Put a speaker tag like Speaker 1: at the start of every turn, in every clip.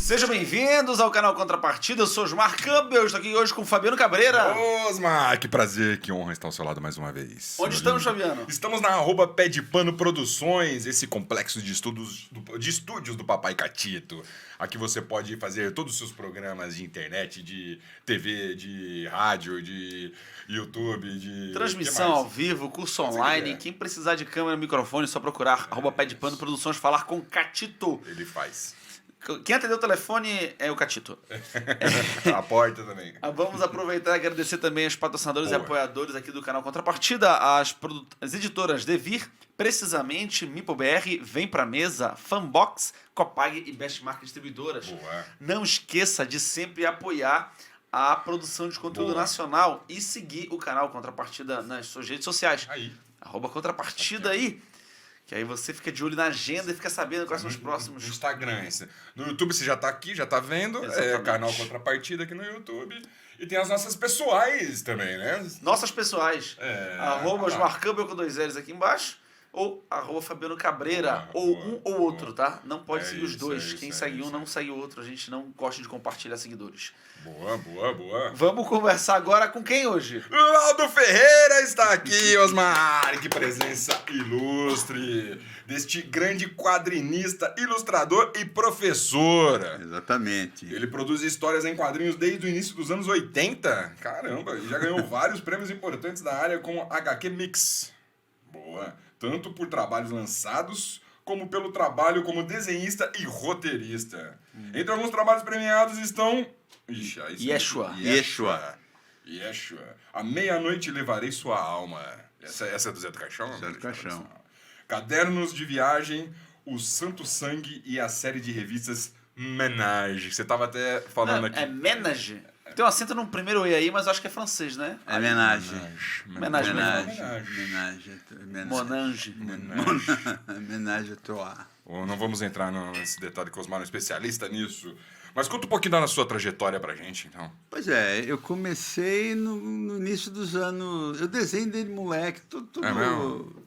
Speaker 1: Sejam bem-vindos ao canal Contrapartida. Eu sou Osmar Campbell, estou aqui hoje com o Fabiano Cabreira.
Speaker 2: Osmar, que prazer, que honra estar ao seu lado mais uma vez.
Speaker 1: Onde estamos, Fabiano?
Speaker 2: Estamos na Pé de Pano Produções, esse complexo de estúdios do Papai Catito. Aqui você pode fazer todos os seus programas de internet, de TV, de rádio, de YouTube, de...
Speaker 1: Transmissão ao vivo, curso online. Quem precisar de câmera e microfone, é só procurar Pé de Pano Produções, falar com Catito.
Speaker 2: Ele faz.
Speaker 1: Quem atendeu o telefone é o Catito.
Speaker 2: A porta também.
Speaker 1: Vamos aproveitar e agradecer também aos patrocinadores e apoiadores aqui do canal Contrapartida, as editoras Devir, Precisamente, MipoBR, Vem Pra Mesa, Fanbox, Copag e Bestmark Distribuidoras.
Speaker 2: Boa.
Speaker 1: Não esqueça de sempre apoiar a produção de conteúdo nacional e seguir o canal Contrapartida nas suas redes sociais.
Speaker 2: Aí.
Speaker 1: @Contrapartida aí. Que aí você fica de olho na agenda e fica sabendo quais são os próximos.
Speaker 2: No Instagram. No YouTube você já tá aqui, já tá vendo.
Speaker 1: Exatamente.
Speaker 2: É canal Contrapartida aqui no YouTube. E tem as nossas pessoais também, né?
Speaker 1: Nossas pessoais. Osmar Campbell com 2 L's aqui embaixo. Ou @Fabiano Cabreira. Um ou outro, tá? Não pode seguir os dois. Quem segue um não segue o outro. A gente não gosta de compartilhar seguidores.
Speaker 2: Boa.
Speaker 1: Vamos conversar agora com quem hoje?
Speaker 2: Laudo Ferreira está aqui, Osmar. Que presença ilustre deste grande quadrinista, ilustrador e professor.
Speaker 3: Exatamente.
Speaker 2: Ele produz histórias em quadrinhos desde o início dos anos 80. Caramba, e já ganhou vários prêmios importantes da área com HQ Mix. Boa. Tanto por trabalhos lançados, como pelo trabalho como desenhista e roteirista. Entre alguns trabalhos premiados estão...
Speaker 1: Yeshua.
Speaker 2: À meia-noite levarei sua alma. Essa é do Zé do Caixão?
Speaker 3: Zé do Caixão.
Speaker 2: Cadernos de viagem, O Santo Sangue e a série de revistas Menage. Você estava até falando aqui.
Speaker 1: É Menage? Tem um acento no primeiro E aí, mas eu acho que é francês, né?
Speaker 3: É Menage.
Speaker 1: Menage.
Speaker 3: Menage à trois.
Speaker 2: Não vamos entrar nesse detalhe que o Osmar é um especialista nisso. Mas conta um pouquinho da sua trajetória pra gente, então.
Speaker 3: Pois é, eu comecei no início dos anos... Eu desenho desde moleque.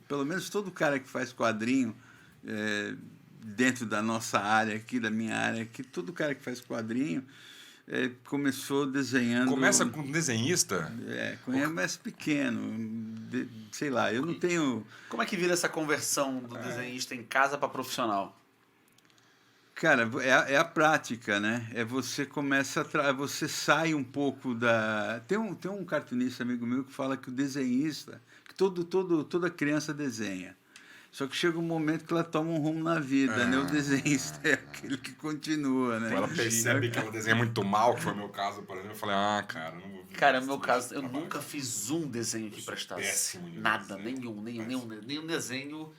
Speaker 3: Pelo menos todo cara que faz quadrinho, dentro da nossa área aqui, da minha área aqui, todo cara que faz quadrinho... começou desenhando...
Speaker 2: Começa com desenhista?
Speaker 3: Começa pequeno. Sei lá, eu não tenho...
Speaker 1: Como é que vira essa conversão do desenhista em casa para profissional?
Speaker 3: Cara, é a prática, né? Você começa você sai um pouco da... Tem um cartunista amigo meu que fala que o desenhista... Que toda criança desenha. Só que chega um momento que ela toma um rumo na vida, né? O desenhista é aquele que continua, né?
Speaker 2: Ela percebe que ela desenha muito mal, que foi o meu caso, por exemplo. Eu falei, cara, não vou...
Speaker 1: Cara, no meu caso, eu nunca fiz um desenho que prestasse.
Speaker 2: Péssimo.
Speaker 1: Nada, nenhum desenho.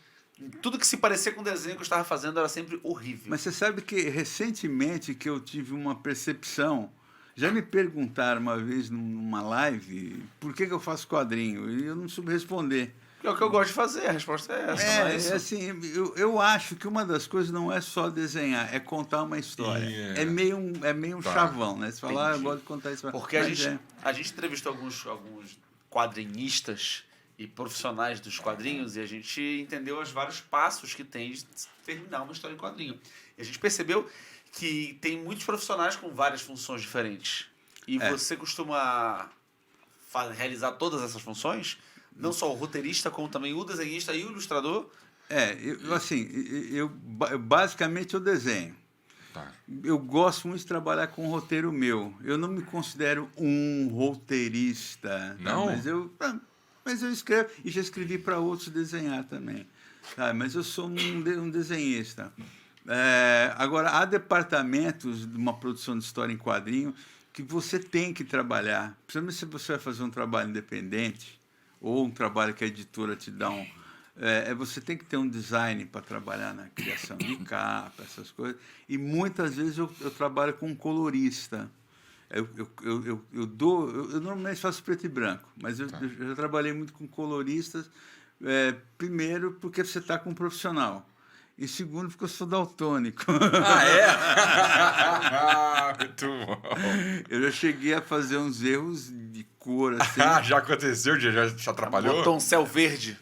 Speaker 1: Tudo que se parecia com o desenho que eu estava fazendo era sempre horrível.
Speaker 3: Mas você sabe que recentemente que eu tive uma percepção... Já me perguntaram uma vez numa live por que eu faço quadrinho, e eu não soube responder.
Speaker 1: É o que eu gosto de fazer, a resposta é essa.
Speaker 3: Assim, eu acho que uma das coisas não é só desenhar, é contar uma história. É meio um chavão, né? Você fala, eu gosto de contar história.
Speaker 1: Porque a gente entrevistou alguns quadrinistas e profissionais dos quadrinhos e a gente entendeu os vários passos que tem de terminar uma história em quadrinho. E a gente percebeu que tem muitos profissionais com várias funções diferentes. E você costuma realizar todas essas funções? Não só o roteirista, como também o desenhista e o ilustrador?
Speaker 3: Basicamente eu desenho.
Speaker 2: Tá.
Speaker 3: Eu gosto muito de trabalhar com roteiro meu. Eu não me considero um roteirista.
Speaker 2: Não?
Speaker 3: Mas eu escrevo, e já escrevi para outros desenhar também. Mas eu sou um desenhista. Agora, há departamentos de uma produção de história em quadrinho que você tem que trabalhar. Principalmente se você vai fazer um trabalho independente, ou um trabalho que a editora te dá você tem que ter um design para trabalhar na criação de capa, essas coisas. E muitas vezes eu trabalho com um colorista. Eu normalmente faço preto e branco, mas eu já trabalhei muito com coloristas. Primeiro, porque você está com um profissional. E segundo, porque eu sou daltônico.
Speaker 2: Muito bom.
Speaker 3: Eu já cheguei a fazer uns erros de cor, assim.
Speaker 2: Já aconteceu? Já te atrapalhou?
Speaker 1: Botou um céu verde.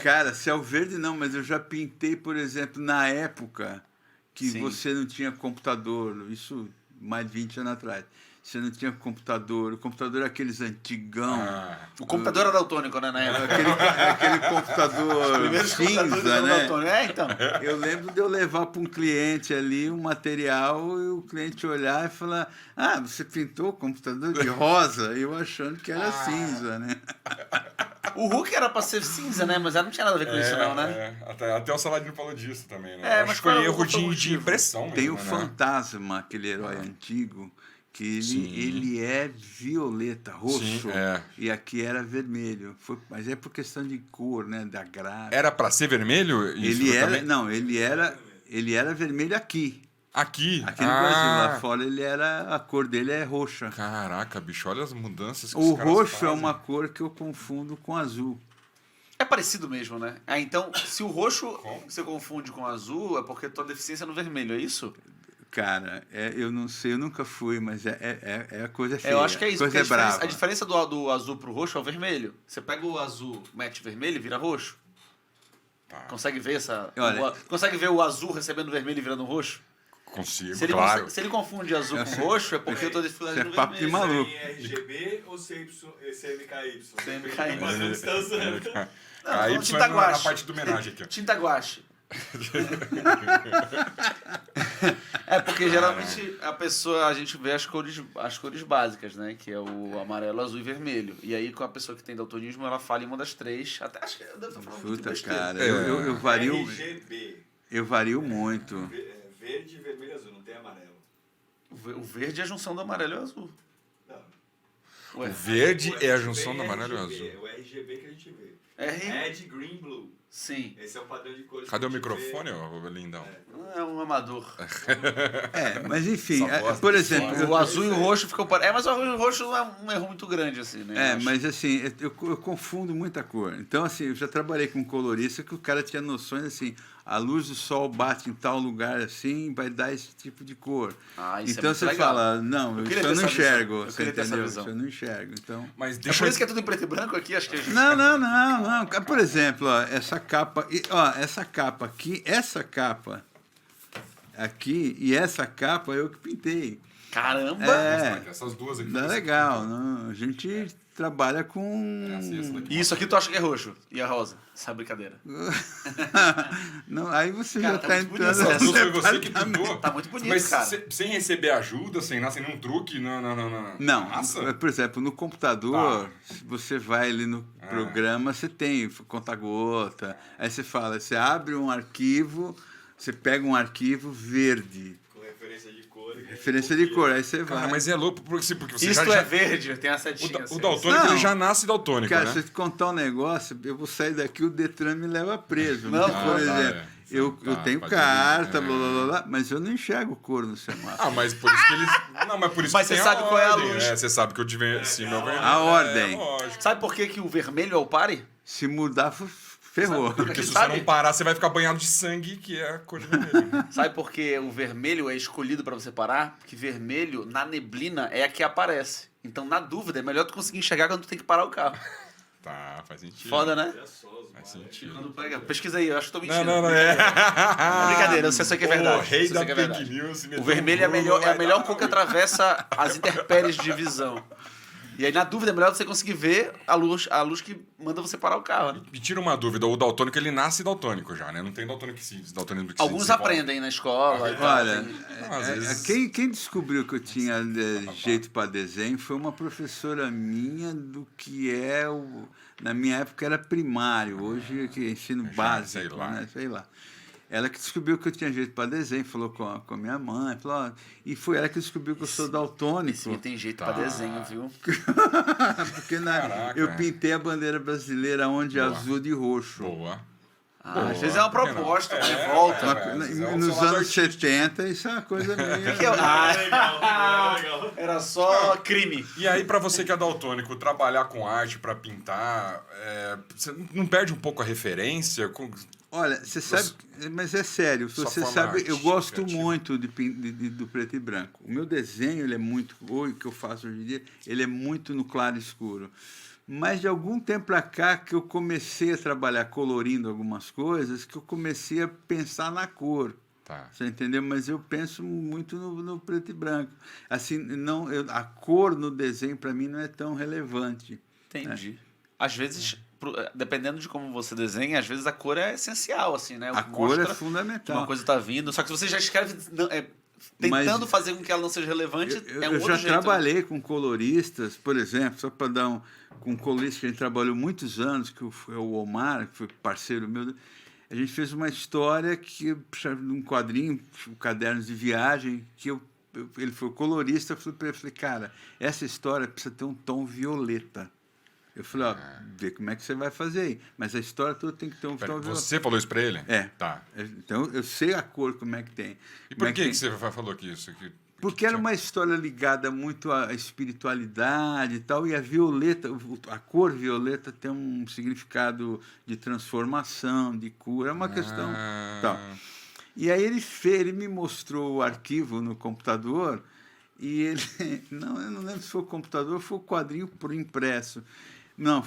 Speaker 3: Cara, céu verde não, mas eu já pintei, por exemplo, na época que
Speaker 1: Sim.
Speaker 3: você não tinha computador, isso mais de 20 anos atrás. Você não tinha computador, o computador era aqueles antigão.
Speaker 1: O computador era daltônico, né, na época.
Speaker 3: Aquele computador
Speaker 1: Primeiros computadores
Speaker 3: cinza,
Speaker 1: eram
Speaker 3: né?
Speaker 1: daltônicos. Então.
Speaker 3: Eu lembro de eu levar para um cliente ali um material e o cliente olhar e falar: ah, você pintou o computador de rosa? Eu achando que era cinza, né?
Speaker 1: O Hulk era pra ser cinza, né? Mas não tinha nada a ver com isso, não, né?
Speaker 2: Até o Saladino falou disso também, né?
Speaker 1: É,
Speaker 2: Acho
Speaker 1: mas
Speaker 2: que foi
Speaker 1: qual
Speaker 2: erro
Speaker 1: foi o
Speaker 2: de
Speaker 1: motivo?
Speaker 2: impressão mesmo,
Speaker 3: Tem o
Speaker 2: né?
Speaker 3: Fantasma, aquele herói antigo, que
Speaker 2: Sim.
Speaker 3: ele é violeta, roxo,
Speaker 2: Sim, é.
Speaker 3: e aqui era vermelho. Mas é por questão de cor, né? Da gráfica.
Speaker 2: Era pra ser vermelho? Isso
Speaker 3: Ele era,
Speaker 2: também?
Speaker 3: não, ele era vermelho aqui.
Speaker 2: Aqui?
Speaker 3: Aqui no Brasil, lá fora a cor dele é roxa.
Speaker 2: Caraca, bicho, olha as mudanças que
Speaker 3: O
Speaker 2: os caras
Speaker 3: roxo é
Speaker 2: fazem.
Speaker 3: uma cor que eu confundo com azul.
Speaker 1: É parecido mesmo, né? Então, se o roxo você confunde com o azul, é porque tua deficiência é no vermelho, é isso?
Speaker 3: Cara, eu não sei, eu nunca fui, mas a coisa feia.
Speaker 1: Eu acho que é isso.
Speaker 3: Coisa
Speaker 1: Porque
Speaker 3: brava.
Speaker 1: a diferença do azul pro roxo é o vermelho. Você pega o azul, mete vermelho e vira roxo.
Speaker 2: Tá.
Speaker 1: Consegue ver
Speaker 3: Olha-
Speaker 1: consegue ver o azul recebendo vermelho e virando roxo?
Speaker 2: Consigo,
Speaker 1: Se ele,
Speaker 2: claro.
Speaker 1: se ele confunde azul com roxo, é porque eu tô dificuldade
Speaker 3: Isso é
Speaker 1: no
Speaker 3: papo de
Speaker 1: vermelho.
Speaker 3: maluco.
Speaker 4: Em RGB ou CMKY?
Speaker 1: CMKY.
Speaker 4: Mas não está usando.
Speaker 1: Não,
Speaker 2: A
Speaker 1: não,
Speaker 2: Y
Speaker 1: tinta
Speaker 2: é na
Speaker 1: guache.
Speaker 2: parte do homenagem aqui, ó.
Speaker 1: Tinta guache. É porque geralmente a gente vê as cores básicas, né? Que é o amarelo, azul e vermelho. E aí com a pessoa que tem daltonismo, ela fala em uma das três. Até acho que eu devo estar falando muito
Speaker 3: Puta,
Speaker 1: besteira.
Speaker 3: cara,
Speaker 2: É.
Speaker 3: eu vario,
Speaker 4: RGB.
Speaker 3: eu vario muito.
Speaker 4: Verde, vermelho e azul, não tem amarelo.
Speaker 1: O verde é a junção do amarelo e o azul.
Speaker 4: Não.
Speaker 1: Ué,
Speaker 2: O verde é a
Speaker 4: RGB
Speaker 2: junção do
Speaker 4: é
Speaker 2: amarelo e
Speaker 4: RGB,
Speaker 2: azul.
Speaker 4: É o RGB que a gente vê.
Speaker 1: R?
Speaker 4: Red, green, blue.
Speaker 1: Sim.
Speaker 4: Esse é o padrão de cores.
Speaker 2: Cadê o
Speaker 4: que a gente
Speaker 2: microfone,
Speaker 4: vê.
Speaker 2: ó, lindão?
Speaker 1: Não é um amador.
Speaker 3: Mas enfim,
Speaker 2: Essa voz
Speaker 3: por
Speaker 2: de
Speaker 3: exemplo,
Speaker 2: fora.
Speaker 1: O azul e o roxo ficam mas o azul e o roxo não é um erro muito grande, assim, né? eu acho.
Speaker 3: mas assim, eu confundo muita cor. Então, assim, eu já trabalhei com um colorista que o cara tinha noções assim, a luz do sol bate em tal lugar assim, vai dar esse tipo de cor.
Speaker 1: Ah, isso é
Speaker 3: Então
Speaker 1: muito
Speaker 3: você
Speaker 1: legal.
Speaker 3: fala, não,
Speaker 1: Eu
Speaker 3: isso
Speaker 1: queria
Speaker 3: eu
Speaker 1: ter
Speaker 3: não
Speaker 1: essa visão.
Speaker 3: enxergo,
Speaker 1: Eu
Speaker 3: você
Speaker 1: queria ter essa
Speaker 3: entendeu?
Speaker 1: visão.
Speaker 3: Isso eu não enxergo. Então,
Speaker 2: Mas
Speaker 1: É
Speaker 2: deixa
Speaker 1: por
Speaker 2: eu...
Speaker 1: isso que é tudo em preto e branco aqui, acho que a gente...
Speaker 3: não. Por exemplo, ó, essa capa aqui e essa capa eu que pintei.
Speaker 1: Caramba!
Speaker 2: Essas duas aqui.
Speaker 3: Não é legal, não. A gente trabalha com.
Speaker 2: Essa daqui.
Speaker 1: E isso aqui tu acha que é roxo? E a rosa? Essa é brincadeira.
Speaker 3: Não, aí você
Speaker 1: Cara,
Speaker 3: já
Speaker 1: tá
Speaker 3: está
Speaker 1: muito
Speaker 3: entrando.
Speaker 1: bonito.
Speaker 2: Essas duas foi você que pintou?
Speaker 1: Tá muito bonito,
Speaker 2: Mas
Speaker 1: cara.
Speaker 2: sem receber ajuda, sem nada, sem nenhum truque, não.
Speaker 3: Não,
Speaker 2: Nossa.
Speaker 3: por exemplo, no computador, se você vai ali no programa, você tem conta-gota. Aí você fala, você abre um arquivo, você pega um arquivo verde,
Speaker 4: Com referência de cor.
Speaker 3: referência de cor, aí você vai.
Speaker 2: Cara, mas é louco, porque você
Speaker 1: Isto
Speaker 2: já...
Speaker 1: é verde, tem a setinha.
Speaker 2: O
Speaker 1: assim.
Speaker 2: daltônico,
Speaker 3: Não.
Speaker 2: ele já nasce daltônico,
Speaker 3: Cara,
Speaker 2: né?
Speaker 3: se eu te contar um negócio, eu vou sair daqui, o Detran me leva preso.
Speaker 1: Não,
Speaker 3: Porque, por
Speaker 1: tá,
Speaker 3: exemplo, eu tenho
Speaker 2: pode
Speaker 3: carta,
Speaker 2: ir,
Speaker 3: blá, blá, blá, mas eu não enxergo cor no semáforo.
Speaker 2: Ah, mas por isso que eles... Não, mas por isso
Speaker 1: Mas
Speaker 2: que
Speaker 1: você
Speaker 2: tem
Speaker 1: sabe qual é a
Speaker 2: ordem,
Speaker 1: luz.
Speaker 2: né? Você sabe que eu tive cima é o vermelho.
Speaker 3: A ordem.
Speaker 2: lógico.
Speaker 1: Sabe por que o vermelho é o pare?
Speaker 3: Se mudar, ferrou.
Speaker 2: Porque se
Speaker 1: Sabe?
Speaker 2: você não parar, você vai ficar banhado de sangue, que é a cor de vermelho.
Speaker 1: Sabe por que o vermelho é escolhido pra você parar? Porque vermelho, na neblina, é a que aparece. Então, na dúvida, é melhor tu conseguir enxergar quando tu tem que parar o carro.
Speaker 2: Tá, faz sentido.
Speaker 1: Foda, né?
Speaker 4: Olha só os
Speaker 2: Faz
Speaker 4: mares.
Speaker 2: sentido.
Speaker 1: Quando pega, pesquisa aí, eu acho que tô mentindo.
Speaker 2: Não, é.
Speaker 1: É brincadeira, eu sei que é verdade.
Speaker 2: O rei
Speaker 1: eu sei
Speaker 2: da
Speaker 1: que é
Speaker 2: fake
Speaker 1: verdade.
Speaker 2: news.
Speaker 1: O vermelho é a melhor cor que atravessa as intempéries de visão. E aí, na dúvida, é melhor você conseguir ver a luz que manda você parar o carro. Né?
Speaker 2: Me tira uma dúvida, o daltônico, ele nasce daltônico já, né? Não tem daltônico que se
Speaker 1: Alguns
Speaker 2: desenvolve.
Speaker 1: aprendem na escola. e tal,
Speaker 3: Olha,
Speaker 1: tem-
Speaker 2: Não, às vezes-
Speaker 3: quem descobriu que eu tinha jeito para desenho foi uma professora minha do que na minha época era primário, hoje que é ensino
Speaker 2: Já,
Speaker 3: básico,
Speaker 2: sei lá.
Speaker 3: né? Sei lá. Ela que descobriu que eu tinha jeito para desenho, falou com a minha mãe, falou, ó, e foi ela que descobriu que eu sou daltônico.
Speaker 1: Sim, tem jeito
Speaker 2: Tá.
Speaker 1: pra desenho, viu?
Speaker 3: Porque
Speaker 2: Caraca.
Speaker 3: eu pintei a bandeira brasileira onde é
Speaker 2: Boa.
Speaker 3: azul de roxo.
Speaker 2: Boa.
Speaker 1: Ah, às vezes é uma
Speaker 2: por que não?
Speaker 1: proposta de
Speaker 2: É,
Speaker 1: volta.
Speaker 2: é.
Speaker 3: Nos
Speaker 2: Seu lado
Speaker 3: anos
Speaker 2: artístico.
Speaker 3: 70, isso é uma coisa meio...
Speaker 1: Que é o-
Speaker 4: Ah, legal, legal.
Speaker 1: Era só crime.
Speaker 2: E aí, pra você que é daltônico, trabalhar com arte pra pintar, você não perde um pouco a referência?
Speaker 3: Olha, você sabe, mas é sério,
Speaker 2: Sua
Speaker 3: você
Speaker 2: forma
Speaker 3: sabe, eu
Speaker 2: artística,
Speaker 3: gosto
Speaker 2: criativa.
Speaker 3: muito do preto e branco. O meu desenho, ele é muito, o que eu faço hoje em dia, ele é muito no claro e escuro. Mas de algum tempo para cá que eu comecei a trabalhar colorindo algumas coisas, que eu comecei a pensar na cor.
Speaker 2: Tá.
Speaker 3: Você entendeu? Mas eu penso muito no preto e branco. Assim, não, a cor no desenho, para mim, não é tão relevante.
Speaker 1: Entendi. Às vezes, dependendo de como você desenha, às vezes a cor é essencial, assim, né? O
Speaker 3: A
Speaker 1: que
Speaker 3: cor
Speaker 1: mostra
Speaker 3: é
Speaker 1: que
Speaker 3: fundamental.
Speaker 1: uma coisa está vindo. Só que se você já escreve tentando fazer com que ela não seja relevante, é um
Speaker 3: Eu
Speaker 1: outro
Speaker 3: já
Speaker 1: jeito. Né?
Speaker 3: trabalhei com coloristas, por exemplo, só para dar com um colorista que a gente trabalhou muitos anos, que foi o Omar, que foi parceiro meu. A gente fez uma história que, num quadrinho, Cadernos de Viagem, que ele foi colorista. Eu falei para ele, cara, essa história precisa ter um tom violeta. Eu falei, ó, vê como é que você vai fazer aí. Mas a história toda tem que ter um tom violeta.
Speaker 2: Você falou isso pra ele?
Speaker 3: É.
Speaker 2: Tá.
Speaker 3: Então, eu sei a cor, como é que tem.
Speaker 2: E por que você falou que isso?
Speaker 3: Porque era uma história ligada muito à espiritualidade e tal, e a violeta, a cor violeta tem um significado de transformação, de cura, é uma questão tal. E aí ele me mostrou o arquivo no computador, e ele, não, eu não lembro se foi o computador ou foi o quadrinho por impresso. Não,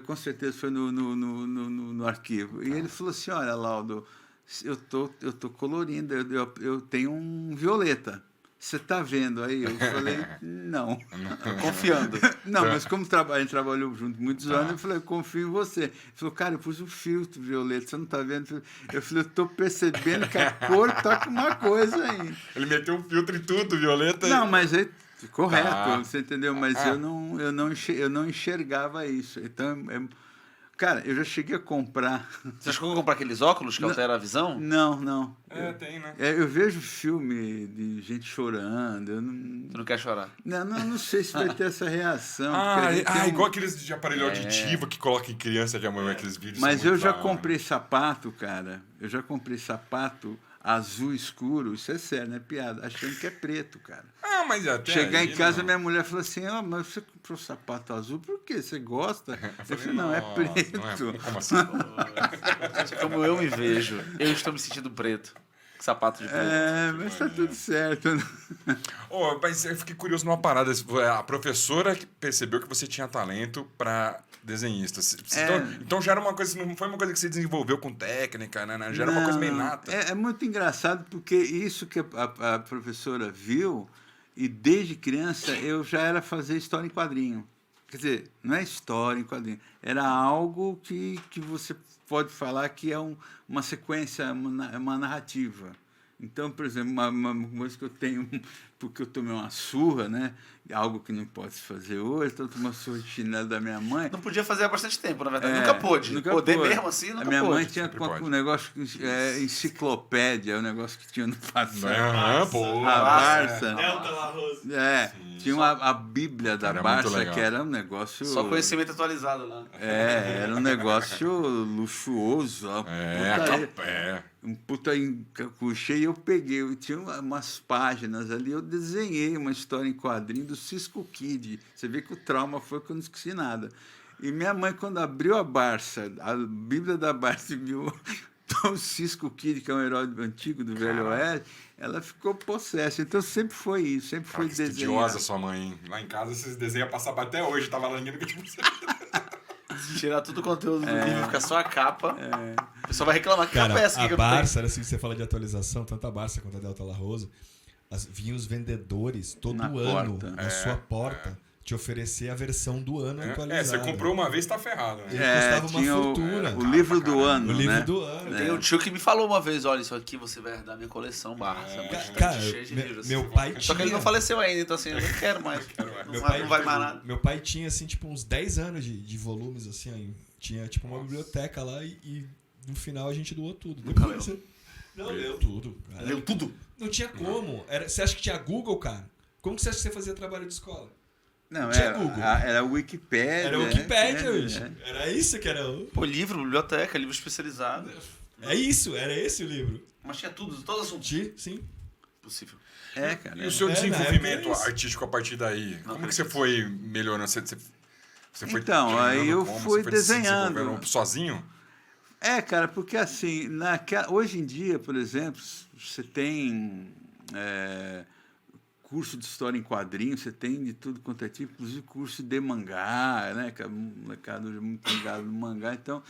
Speaker 3: com certeza foi no arquivo. E ele falou assim, olha, Laudo, eu tô colorindo, eu tenho um violeta. Você está vendo aí? Eu falei, não.
Speaker 1: Confiando.
Speaker 3: Não, mas como a gente trabalhou junto muitos anos, eu falei, eu confio em você. Ele falou, cara, eu pus um filtro violeta, você não está vendo? Eu falei, eu estou percebendo que a cor está com uma coisa aí.
Speaker 2: Ele meteu um filtro em tudo, violeta.
Speaker 3: Não, mas é correto, você entendeu? Mas eu não enxergava isso. Então, cara, eu já cheguei a comprar.
Speaker 1: Você chegou a comprar aqueles óculos que alteram a visão?
Speaker 3: Não.
Speaker 2: Tem, né?
Speaker 3: Eu vejo filme de gente chorando. Eu não...
Speaker 1: Você não quer chorar?
Speaker 3: Não sei se vai ter essa reação.
Speaker 2: Igual aqueles de aparelho auditivo que coloca em criança, que aqueles vídeos.
Speaker 3: Mas eu já comprei sapato, cara. Eu já comprei sapato azul escuro. Isso é sério, não é piada. Achando que é preto, cara.
Speaker 2: Mas até
Speaker 3: Chegar
Speaker 2: aí,
Speaker 3: em casa,
Speaker 2: não.
Speaker 3: minha mulher falou assim, mas você comprou sapato azul por quê? Você gosta? Eu falei, não, é preto.
Speaker 2: Não é, como assim?
Speaker 1: Como eu me vejo, eu estou me sentindo preto. Sapato de preto.
Speaker 3: Mas tá tudo certo.
Speaker 2: Mas eu fiquei curioso numa parada. A professora percebeu que você tinha talento para desenhista. Então já era uma coisa, não foi uma coisa que você desenvolveu com técnica, né? Já era uma coisa meio inata.
Speaker 3: É muito engraçado porque isso que a professora viu, e desde criança eu já era fazer história em quadrinho. Quer dizer, não é história em quadrinho, era algo que você pode falar que é uma sequência, uma narrativa. Então, por exemplo, uma coisa que eu tenho, porque eu tomei uma surra, né? Algo que não pode se fazer hoje, então eu tomei uma surra de chinelo da minha mãe.
Speaker 1: Não podia fazer há bastante tempo, na verdade. Nunca pôde. Poder mesmo assim, nunca
Speaker 3: pôde. A minha mãe tinha um negócio, enciclopédia, um negócio que tinha no passado. A Barça.
Speaker 4: Delta La Rose.
Speaker 3: Tinha a Bíblia da Barça, que era um negócio...
Speaker 1: Só conhecimento atualizado lá.
Speaker 3: Era um negócio luxuoso. Um puta encacuche, e eu peguei, eu tinha umas páginas ali, eu desenhei uma história em quadrinho do Cisco Kid. Você vê que o trauma foi que eu não esqueci nada. E minha mãe, quando abriu a Barça, a Bíblia da Barça, e viu o Cisco Kid, que é um herói antigo do Velho Oeste, ela ficou possessa. Então sempre foi isso, sempre foi desenhar.
Speaker 2: Estudiosa sua mãe, hein? Lá em casa esses desenhos passavam até hoje, tava lendo que tipo...
Speaker 1: Tirar todo o conteúdo do livro, fica só a capa. O pessoal vai reclamar que capa é essa.
Speaker 5: A Barça, assim, você fala de atualização, tanto a Barça quanto a Delta La Rose, vinham os vendedores todo ano na sua porta te oferecer a versão do ano atualizada.
Speaker 2: Você comprou uma vez, tá ferrado. Né?
Speaker 5: Custava uma fortuna.
Speaker 3: O livro do ano,
Speaker 5: O livro
Speaker 3: né?
Speaker 5: do ano.
Speaker 1: Tem um tio que me falou uma vez, olha, isso aqui você vai herdar minha coleção Barça.
Speaker 5: Cara,
Speaker 1: cheio de livros,
Speaker 5: meu
Speaker 1: assim.
Speaker 5: pai tinha...
Speaker 1: Só que ele não faleceu ainda, então assim, eu não quero mais. Não vai mais nada.
Speaker 5: Meu pai tinha, assim, tipo, uns 10 anos de volumes, assim, aí. Tinha, tipo, uma biblioteca lá e no final a gente doou tudo. Depois não, leu tudo. Cara.
Speaker 1: Leu tudo?
Speaker 5: Não tinha como. Você acha que tinha Google, cara? Como que você acha que você fazia trabalho de escola?
Speaker 3: Não,
Speaker 5: tinha Google.
Speaker 3: Era Wikipédia.
Speaker 5: Era Wikipédia hoje. Era isso que era o...
Speaker 1: Pô, livro, biblioteca, livro especializado.
Speaker 5: É isso, era esse o livro.
Speaker 1: Mas tinha tudo, todos os assuntos.
Speaker 5: Sim.
Speaker 1: Possível.
Speaker 3: Cara.
Speaker 2: E o seu desenvolvimento
Speaker 5: na época
Speaker 2: artístico a partir daí? Como que você foi melhorando? Você foi
Speaker 3: então, aí eu fui desenhando.
Speaker 2: Se sozinho?
Speaker 3: Cara, porque assim, hoje em dia, por exemplo, você tem curso de história em quadrinhos, você tem de tudo quanto é tipo, inclusive curso de mangá, né? Que a molecada hoje é muito ligada no mangá. Então,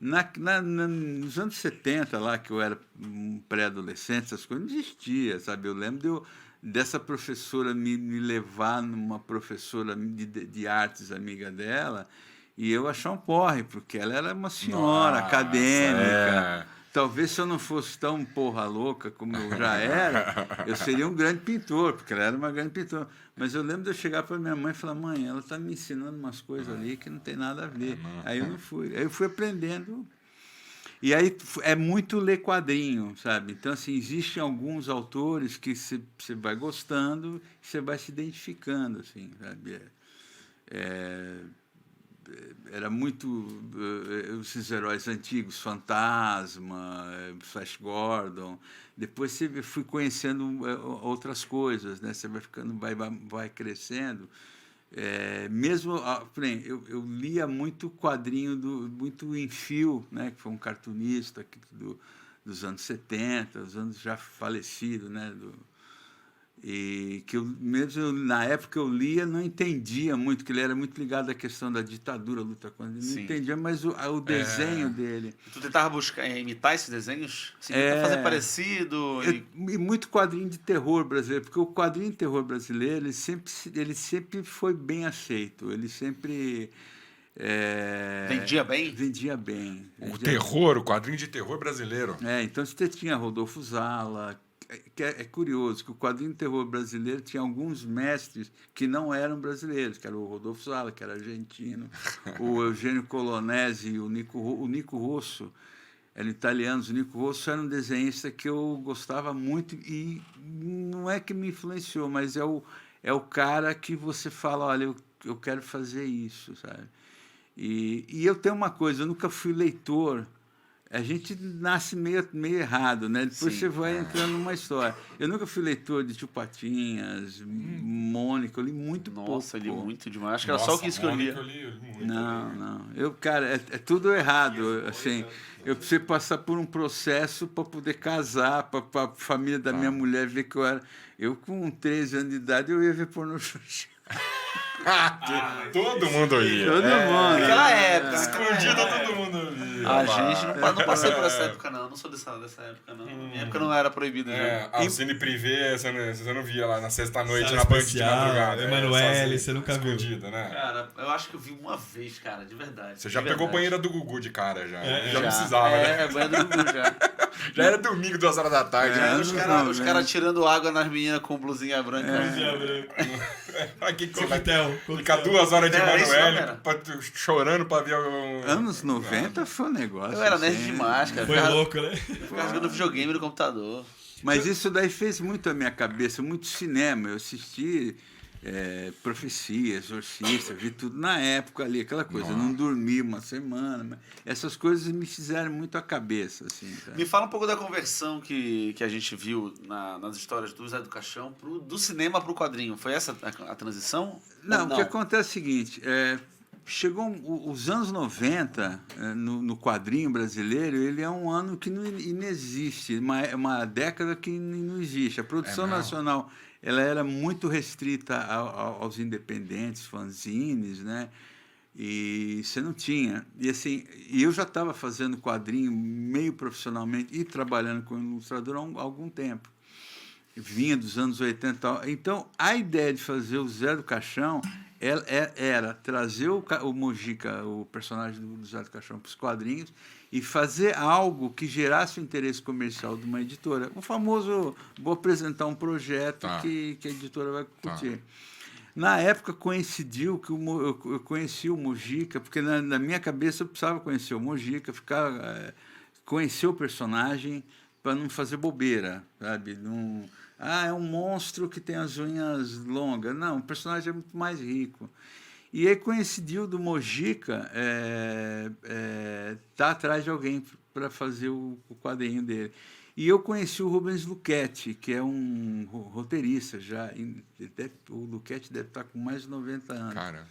Speaker 3: nos anos 70, lá, que eu era um pré-adolescente, essas coisas não existiam, sabe? Eu lembro dessa professora me levar numa professora de artes, amiga dela, e eu achar um porre, porque ela era uma senhora acadêmica. Talvez se eu não fosse tão porra louca como eu já era, eu seria um grande pintor, porque ela era uma grande pintora. Mas eu lembro de eu chegar para minha mãe e falar, mãe, ela está me ensinando umas coisas ali que não tem nada a ver. Aí eu não fui. Aí eu fui aprendendo. E aí é muito ler quadrinho, sabe? Então, assim, existem alguns autores que você vai gostando, você vai se identificando, assim, sabe? Era muito esses heróis antigos, Fantasma, Flash Gordon. Depois você fui conhecendo outras coisas, né? Você vai ficando, vai crescendo. Mesmo, eu lia muito quadrinho muito em fio, né? Que foi um cartunista dos anos 70, os anos já falecido, né? E que mesmo na época eu lia, não entendia muito, que ele era muito ligado à questão da ditadura, luta contra. Não entendia, mas o desenho dele.
Speaker 1: Tu tentava imitar esses desenhos? Assim, fazer parecido?
Speaker 3: E muito quadrinho de terror brasileiro, porque o quadrinho de terror brasileiro ele sempre foi bem aceito. Ele sempre.
Speaker 1: Vendia bem?
Speaker 3: Vendia bem.
Speaker 2: O quadrinho de terror brasileiro.
Speaker 3: Então você tinha Rodolfo Zala. É curioso que o quadrinho de terror brasileiro tinha alguns mestres que não eram brasileiros, que era o Rodolfo Zala, que era argentino, o Eugênio Colonese e o Nico Rosso, eram italianos. O Nico Rosso era um desenhista que eu gostava muito e não é que me influenciou, mas é o cara que você fala, olha, eu quero fazer isso, sabe? E eu tenho uma coisa, eu nunca fui leitor. A gente nasce meio errado, né? Depois você vai entrando numa história. Eu nunca fui leitor de Tio Patinhas, Mônica, eu li muito pouco.
Speaker 1: Nossa, eu li muito demais. Acho que era só isso que eu lia.
Speaker 3: Não. Cara, é tudo errado. Assim, eu precisei passar por um processo para poder casar, para a família da minha mulher ver que eu era... Eu, com 13 anos de idade, eu ia ver pornô Xuxa.
Speaker 2: Todo mundo ia.
Speaker 3: Todo mundo.
Speaker 1: Naquela época.
Speaker 2: Escondido, todo mundo ia.
Speaker 1: A gente não passei por essa época, não. Não sou dessa época, não. Minha época não era proibida.
Speaker 2: A Cine Privé, você não via lá na sexta-noite,
Speaker 5: Sala
Speaker 2: na Band de
Speaker 5: especial,
Speaker 2: madrugada.
Speaker 5: Emanuele, você nunca viu.
Speaker 2: Né?
Speaker 1: Cara, eu acho que eu vi uma vez, cara, de verdade.
Speaker 2: Você já pegou banheira do Gugu de cara, já. Já
Speaker 1: Já
Speaker 2: precisava, né?
Speaker 1: banheira do Gugu, já.
Speaker 2: Já era domingo, 2 horas da tarde.
Speaker 1: Os caras tirando água nas meninas com blusinha branca.
Speaker 2: Pra que você
Speaker 5: Coquetel.
Speaker 2: ficar 2 horas de Emanuele chorando pra ver algum...
Speaker 3: Anos 90 foi um negócio.
Speaker 1: Eu era nerd
Speaker 3: assim.
Speaker 1: demais, cara.
Speaker 5: Foi louco, né?
Speaker 1: Ficava jogando videogame no computador.
Speaker 3: Mas isso daí fez muito a minha cabeça, muito cinema. Eu assisti Profecia, Exorcista, vi tudo na época ali, aquela coisa. Eu não dormi uma semana. Mas essas coisas me fizeram muito a cabeça. Assim, tá?
Speaker 1: Me fala um pouco da conversão que a gente viu nas histórias do Zé do Caixão, do cinema para o quadrinho. Foi essa a transição?
Speaker 3: Não, o que acontece é o seguinte... Chegou os anos 90, no quadrinho brasileiro, ele é um ano que não existe, uma década que não existe. A produção nacional ela era muito restrita aos independentes, fanzines, né? E você não tinha. E assim, eu já estava fazendo quadrinho meio profissionalmente e trabalhando como ilustrador há algum tempo. Vinha dos anos 80. Então, a ideia de fazer o Zé do Caixão era trazer o Mojica, o personagem do Zé do Caixão, para os quadrinhos e fazer algo que gerasse o interesse comercial de uma editora. O famoso, vou apresentar um projeto que a editora vai curtir. Na época coincidiu que eu conheci o Mojica, porque na minha cabeça eu precisava conhecer o Mojica, conhecer o personagem para não fazer bobeira, sabe? Não... é um monstro que tem as unhas longas. Não, o personagem é muito mais rico. E aí coincidiu do Mojica tá atrás de alguém para fazer o quadrinho dele. E eu conheci o Rubens Luchetti, que é um roteirista já. O Luchetti deve estar com mais de 90 anos.
Speaker 2: Cara.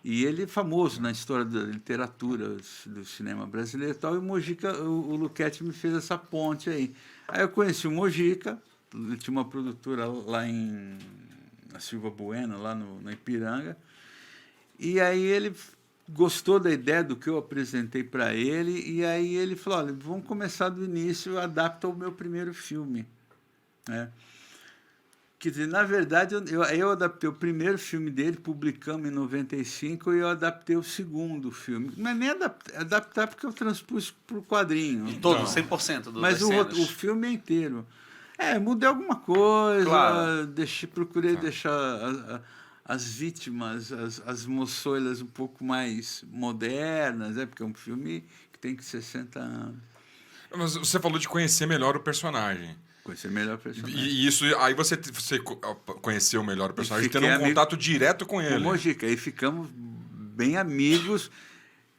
Speaker 3: E ele é famoso na história da literatura, do cinema brasileiro e tal. E o Luchetti me fez essa ponte aí. Aí eu conheci o Mojica, Ele tinha uma produtora lá na Silva Bueno, lá no Ipiranga. E aí ele gostou da ideia do que eu apresentei para ele, e aí ele falou, olha, vamos começar do início, adapta o meu primeiro filme. Né? Quer dizer, na verdade, eu adaptei o primeiro filme dele, publicamos em 95, e eu adaptei o segundo filme. Mas nem adaptar porque eu transpus para o quadrinho.
Speaker 1: E todo, 100% do
Speaker 3: Mas o filme é inteiro. Mudei alguma coisa,
Speaker 1: claro.
Speaker 3: Procurei deixar as vítimas, as moçoilas um pouco mais modernas, porque é um filme que tem 60 anos.
Speaker 2: Mas você falou de conhecer melhor o personagem.
Speaker 3: Conhecer melhor o personagem.
Speaker 2: E isso, aí você conheceu melhor o personagem, tendo um contato direto com ele.
Speaker 3: Com o Mojica, aí ficamos bem amigos.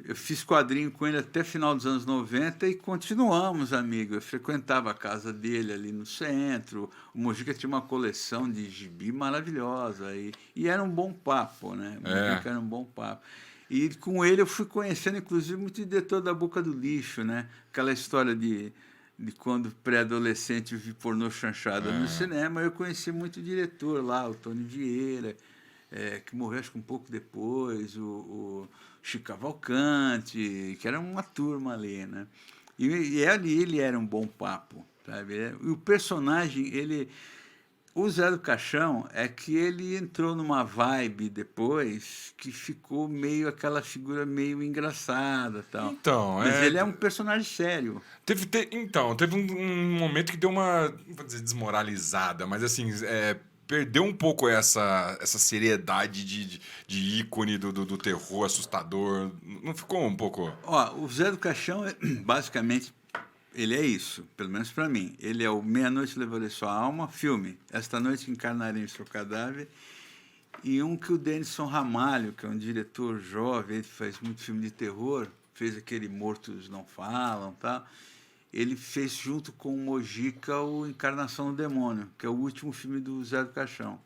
Speaker 3: Eu fiz quadrinho com ele até final dos anos 90 e continuamos amigos. Eu frequentava a casa dele ali no centro. O Mojica tinha uma coleção de gibi maravilhosa. E era um bom papo, né? O Mojica era um bom papo. E com ele eu fui conhecendo, inclusive, muito o diretor da Boca do Lixo, né? Aquela história de quando pré-adolescente eu vi pornô chanchada no cinema. Eu conheci muito o diretor lá, o Tony Vieira, que morreu acho que um pouco depois, o Chico Cavalcante, que era uma turma ali, né? E ali ele era um bom papo, sabe? E o personagem, o Zé do Caixão é que ele entrou numa vibe depois que ficou meio aquela figura meio engraçada, tal.
Speaker 2: Então,
Speaker 3: mas ele é um personagem sério.
Speaker 2: Teve um momento que deu uma, não vou dizer desmoralizada, mas assim, perdeu um pouco essa seriedade de ícone do terror assustador. Não ficou um pouco...
Speaker 3: O Zé do Caixão, basicamente, ele é isso, pelo menos para mim. Ele é o Meia-Noite Levarei Sua Alma, filme, Esta Noite Encarnarei em Seu Cadáver, e um que o Denison Ramalho, que é um diretor jovem, ele faz muito filme de terror, fez aquele Mortos Não Falam, tá? Ele fez junto com o Mojica o Encarnação do Demônio, que é o último filme do Zé do Caixão.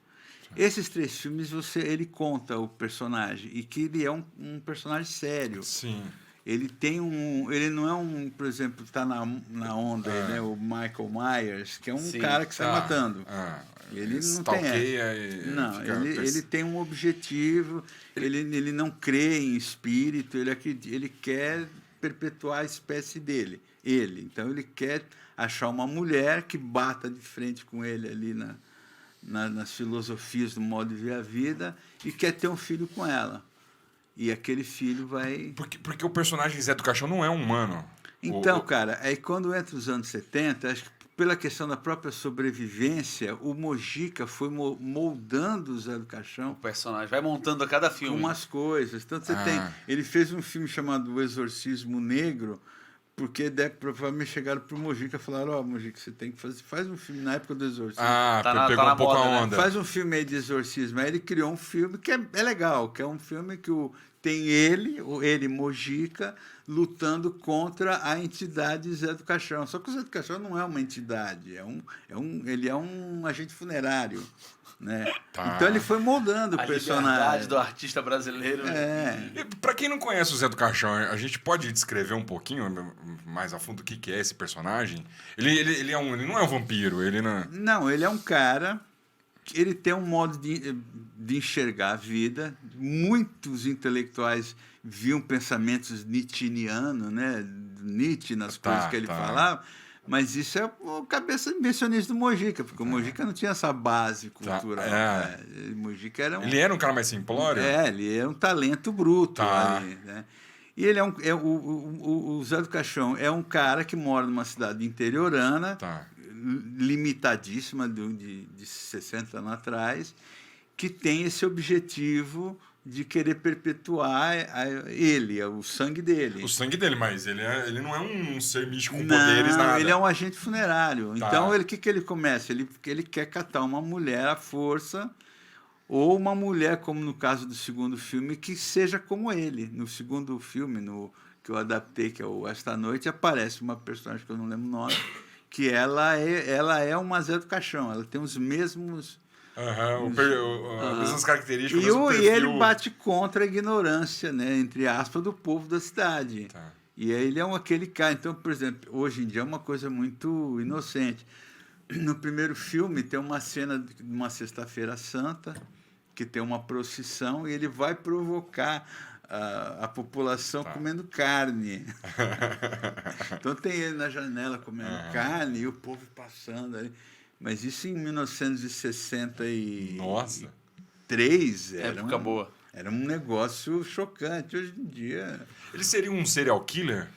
Speaker 3: Esses 3 filmes, ele conta o personagem, e que ele é um personagem sério.
Speaker 2: Sim.
Speaker 3: Ele não é por exemplo, está na onda, né? O Michael Myers, que é um cara que sai matando. Ele não tem ele tem um objetivo, ele não crê em espírito, ele quer perpetuar a espécie dele. Então ele quer achar uma mulher que bata de frente com ele ali nas filosofias do modo de ver a vida e quer ter um filho com ela. E aquele filho vai...
Speaker 2: Porque o personagem Zé do Caixão não é humano.
Speaker 3: Então, cara, aí quando entra os anos 70, acho que pela questão da própria sobrevivência, o Mojica foi moldando o Zé do Caixão.
Speaker 1: O personagem vai montando a cada filme.
Speaker 3: Umas coisas. Tanto ele fez um filme chamado O Exorcismo Negro, porque provavelmente chegaram para o Mojica e falaram, Mojica, você tem que faz um filme na época do exorcismo.
Speaker 2: Pegou um pouco a onda.
Speaker 3: Faz um filme aí de exorcismo. Aí ele criou um filme que é legal, que é um filme que tem ele, Mojica, lutando contra a entidade Zé do Caixão. Só que o Zé do Caixão não é uma entidade, ele é um agente funerário. Né? Então ele foi moldando o personagem. A liberdade
Speaker 1: do artista brasileiro.
Speaker 2: Para quem não conhece o Zé do Caixão, a gente pode descrever um pouquinho mais a fundo o que é esse personagem? Ele não é um vampiro, ele não...
Speaker 3: Não, ele é um cara... Ele tem um modo de enxergar a vida. Muitos intelectuais viam pensamentos nietzscheanos, né? Nietzsche nas coisas que ele falava. Mas isso é a cabeça invencionista do Mojica, porque o Mojica não tinha essa base cultural. O Mojica era
Speaker 2: ele era um cara mais simplório?
Speaker 3: Ele era um talento bruto. Ali, né? E ele o Zé do Caixão é um cara que mora numa cidade interiorana, limitadíssima, de 60 anos atrás, que tem esse objetivo de querer perpetuar o sangue dele.
Speaker 2: O sangue dele, mas ele não é um ser místico com poderes, nada.
Speaker 3: Ele é um agente funerário. Então, o que ele começa? Ele quer catar uma mulher à força, ou uma mulher, como no caso do segundo filme, que seja como ele. No segundo filme, que eu adaptei, que é o Esta Noite, aparece uma personagem que eu não lembro o nome, que ela é uma Zé do Caixão. Ela tem os mesmos...
Speaker 2: as mesmas características.
Speaker 3: E ele bate contra a ignorância, né, entre aspas, do povo da cidade. E aí ele é aquele cara. Então, por exemplo, hoje em dia é uma coisa muito inocente. no primeiro filme tem uma cena de uma Sexta-feira Santa, que tem uma procissão, e ele vai provocar a população comendo carne. Então tem ele na janela comendo carne e o povo passando ali. Mas isso em 1963
Speaker 2: Nossa.
Speaker 1: Época boa.
Speaker 3: Era um negócio chocante. Hoje em dia...
Speaker 2: Ele seria um serial killer?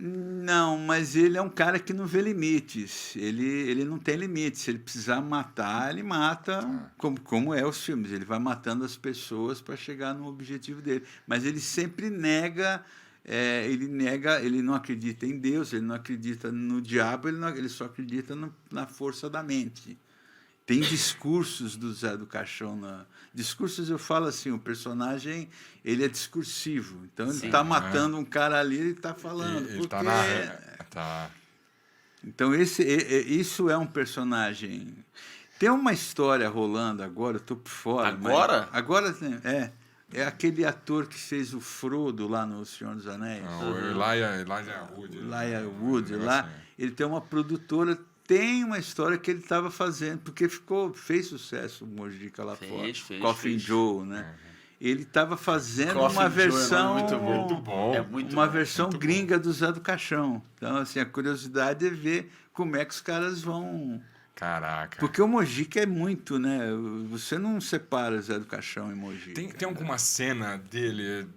Speaker 3: Não, mas ele é um cara que não vê limites. Ele não tem limites. Se ele precisar matar, ele mata, como é os filmes. Ele vai matando as pessoas para chegar no objetivo dele. Mas ele sempre nega, ele não acredita em Deus, ele não acredita no diabo, ele só acredita na força da mente. Tem discursos do Zé do Caixão. Discursos, eu falo assim, o personagem ele é discursivo. Então, ele está matando um cara ali, ele está falando.
Speaker 2: Ele
Speaker 3: porque...
Speaker 2: tá.
Speaker 3: Então, isso é um personagem... Tem uma história rolando agora, eu estou por fora.
Speaker 1: Agora?
Speaker 3: Agora tem, é aquele ator que fez o Frodo lá no Senhor dos Anéis.
Speaker 2: O Elijah Wood.
Speaker 3: Elijah Wood, lá.
Speaker 2: Assim.
Speaker 3: Ele tem uma produtora... Tem uma história que ele estava fazendo, porque fez sucesso o Mojica lá fora. Coffin Joe, né? Ele estava fazendo uma versão...
Speaker 1: Muito
Speaker 2: bom.
Speaker 1: É muito
Speaker 3: uma
Speaker 1: bom.
Speaker 3: versão
Speaker 2: Muito
Speaker 3: gringa do Zé do Caixão. Então, assim, a curiosidade é ver como é que os caras vão...
Speaker 2: Caraca.
Speaker 3: Porque o Mojica é muito, né? Você não separa Zé do Caixão e Mojica.
Speaker 2: Tem alguma cena dele,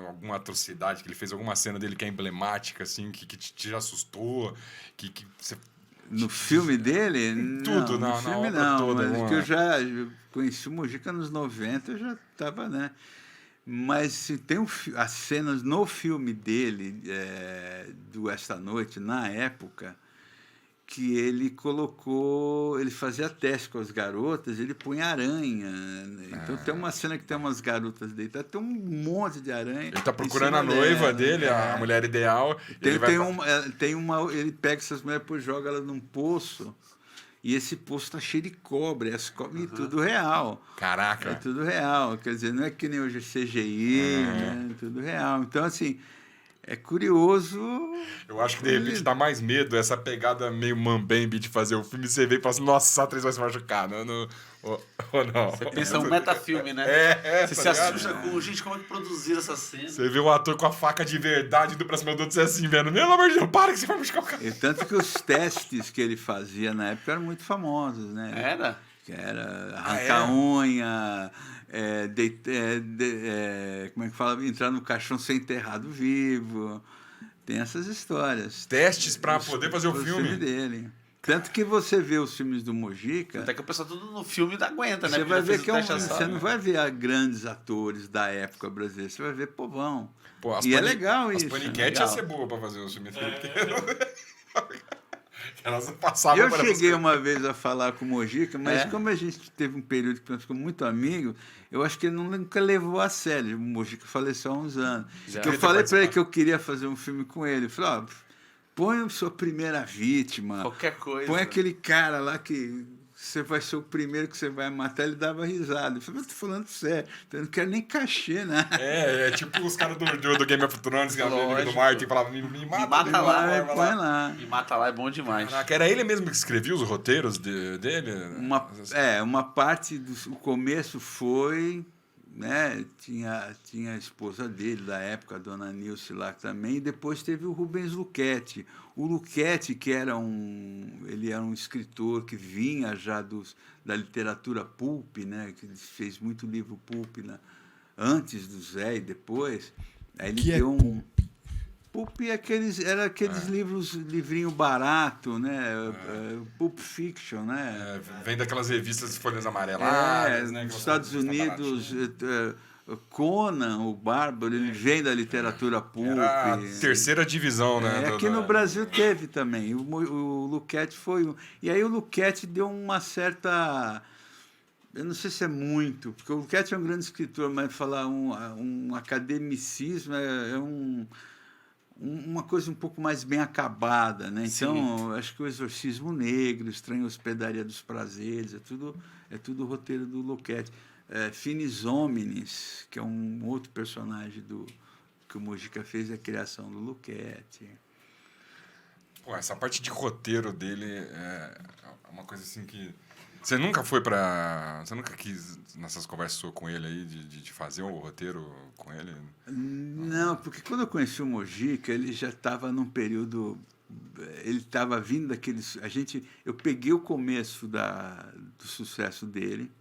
Speaker 2: alguma atrocidade que ele fez, alguma cena dele que é emblemática, assim, que te assustou, que você...
Speaker 3: No filme dele?
Speaker 2: Tudo,
Speaker 3: não, no filme
Speaker 2: obra
Speaker 3: não,
Speaker 2: toda,
Speaker 3: mas que eu já conheci o Mojica nos 90, eu já estava, né? Mas se tem as cenas no filme dele, do Esta Noite, na época, que ele fazia teste com as garotas, ele punha aranha. Então tem uma cena que tem umas garotas deitadas, tem um monte de aranha.
Speaker 2: Ele tá procurando a noiva dele, a mulher ideal.
Speaker 3: Ele pega essas mulheres e joga elas num poço, e esse poço tá cheio de cobra, e as cobras, e tudo real.
Speaker 2: Caraca.
Speaker 3: É tudo real, quer dizer, não é que nem hoje CGI, né? É tudo real. Então, assim, é curioso.
Speaker 2: Eu acho que de repente dá mais medo essa pegada meio mambembe de fazer o filme. Você vê e fala assim, nossa, a atriz vai se machucar. Ou não.
Speaker 1: Você pensa um metafilme, né? Você se assusta com, gente, como é que produziram essa cena?
Speaker 2: Você vê o ator com a faca de verdade do pra cima do outro, você assim, vendo, meu amor de Deus, para que você vai machucar o cara.
Speaker 3: E tanto que os testes que ele fazia na época eram muito famosos, né?
Speaker 1: Era?
Speaker 3: Que era arrancar unha, como é que fala? Entrar no caixão ser enterrado vivo. Tem essas histórias.
Speaker 2: Testes para poder fazer o filme
Speaker 3: dele. Tanto que você vê os filmes do Mojica...
Speaker 1: Até que o pessoal tudo no filme da aguenta, né?
Speaker 3: Você vai ver que
Speaker 1: você
Speaker 3: você não vai ver grandes atores da época brasileira, você vai ver povão.
Speaker 2: Pô,
Speaker 3: é legal isso.
Speaker 2: As paniquete ia ser boa para fazer o filme dele. Elas passavam.
Speaker 3: Eu cheguei uma vez a falar com o Mojica, mas como a gente teve um período que nós ficamos muito amigos, eu acho que ele nunca levou a sério. O Mojica faleceu há uns anos. Eu falei para ele que eu queria fazer um filme com ele. Eu falei, põe a sua primeira vítima.
Speaker 1: Qualquer coisa.
Speaker 3: Põe aquele cara lá que você vai ser o primeiro que você vai matar. Ele dava risada. Eu falei, mas tô falando sério. Eu não quero nem cachê, né?
Speaker 2: É tipo os caras do Game of Thrones, do Martin, falavam, me mata
Speaker 1: lá,
Speaker 3: põe lá.
Speaker 1: Me mata lá, é bom demais.
Speaker 2: Caraca, era ele mesmo que escrevia os roteiros dele?
Speaker 3: Uma parte do começo foi... Né? Tinha a esposa dele, da época, a dona Nilce lá também, e depois teve o Rubens Luchetti. O Luchetti, que ele era um escritor que vinha já da literatura pulp, né? Que fez muito livro pulp antes do Zé e depois. Aí ele deu um... Pulp era aqueles livrinho barato, né? Pulp Fiction, né?
Speaker 2: Vem daquelas revistas de folhas amareladas, né?
Speaker 3: Nos Estados Unidos, Conan, o Bárbaro, ele vem da literatura pulp.
Speaker 2: Era a terceira divisão, né?
Speaker 3: Aqui no Brasil teve também. O Luchetti foi um. E aí o Luchetti deu uma certa... Eu não sei se é muito, porque o Luchetti é um grande escritor, mas falar um academicismo é uma coisa um pouco mais bem acabada, né? Então, acho que o Exorcismo Negro, Estranha Hospedaria dos Prazeres, é tudo o roteiro do Luchetti. Finis Homines, que é um outro personagem que o Mojica fez, a criação do Luchetti.
Speaker 2: Pô, essa parte de roteiro dele é uma coisa assim que... Você nunca foi pra... Você nunca quis, nessas conversas suas com ele aí, de fazer um roteiro com ele?
Speaker 3: Não, porque quando eu conheci o Mojica, ele já estava num período... Ele estava vindo daqueles... Eu peguei o começo do sucesso dele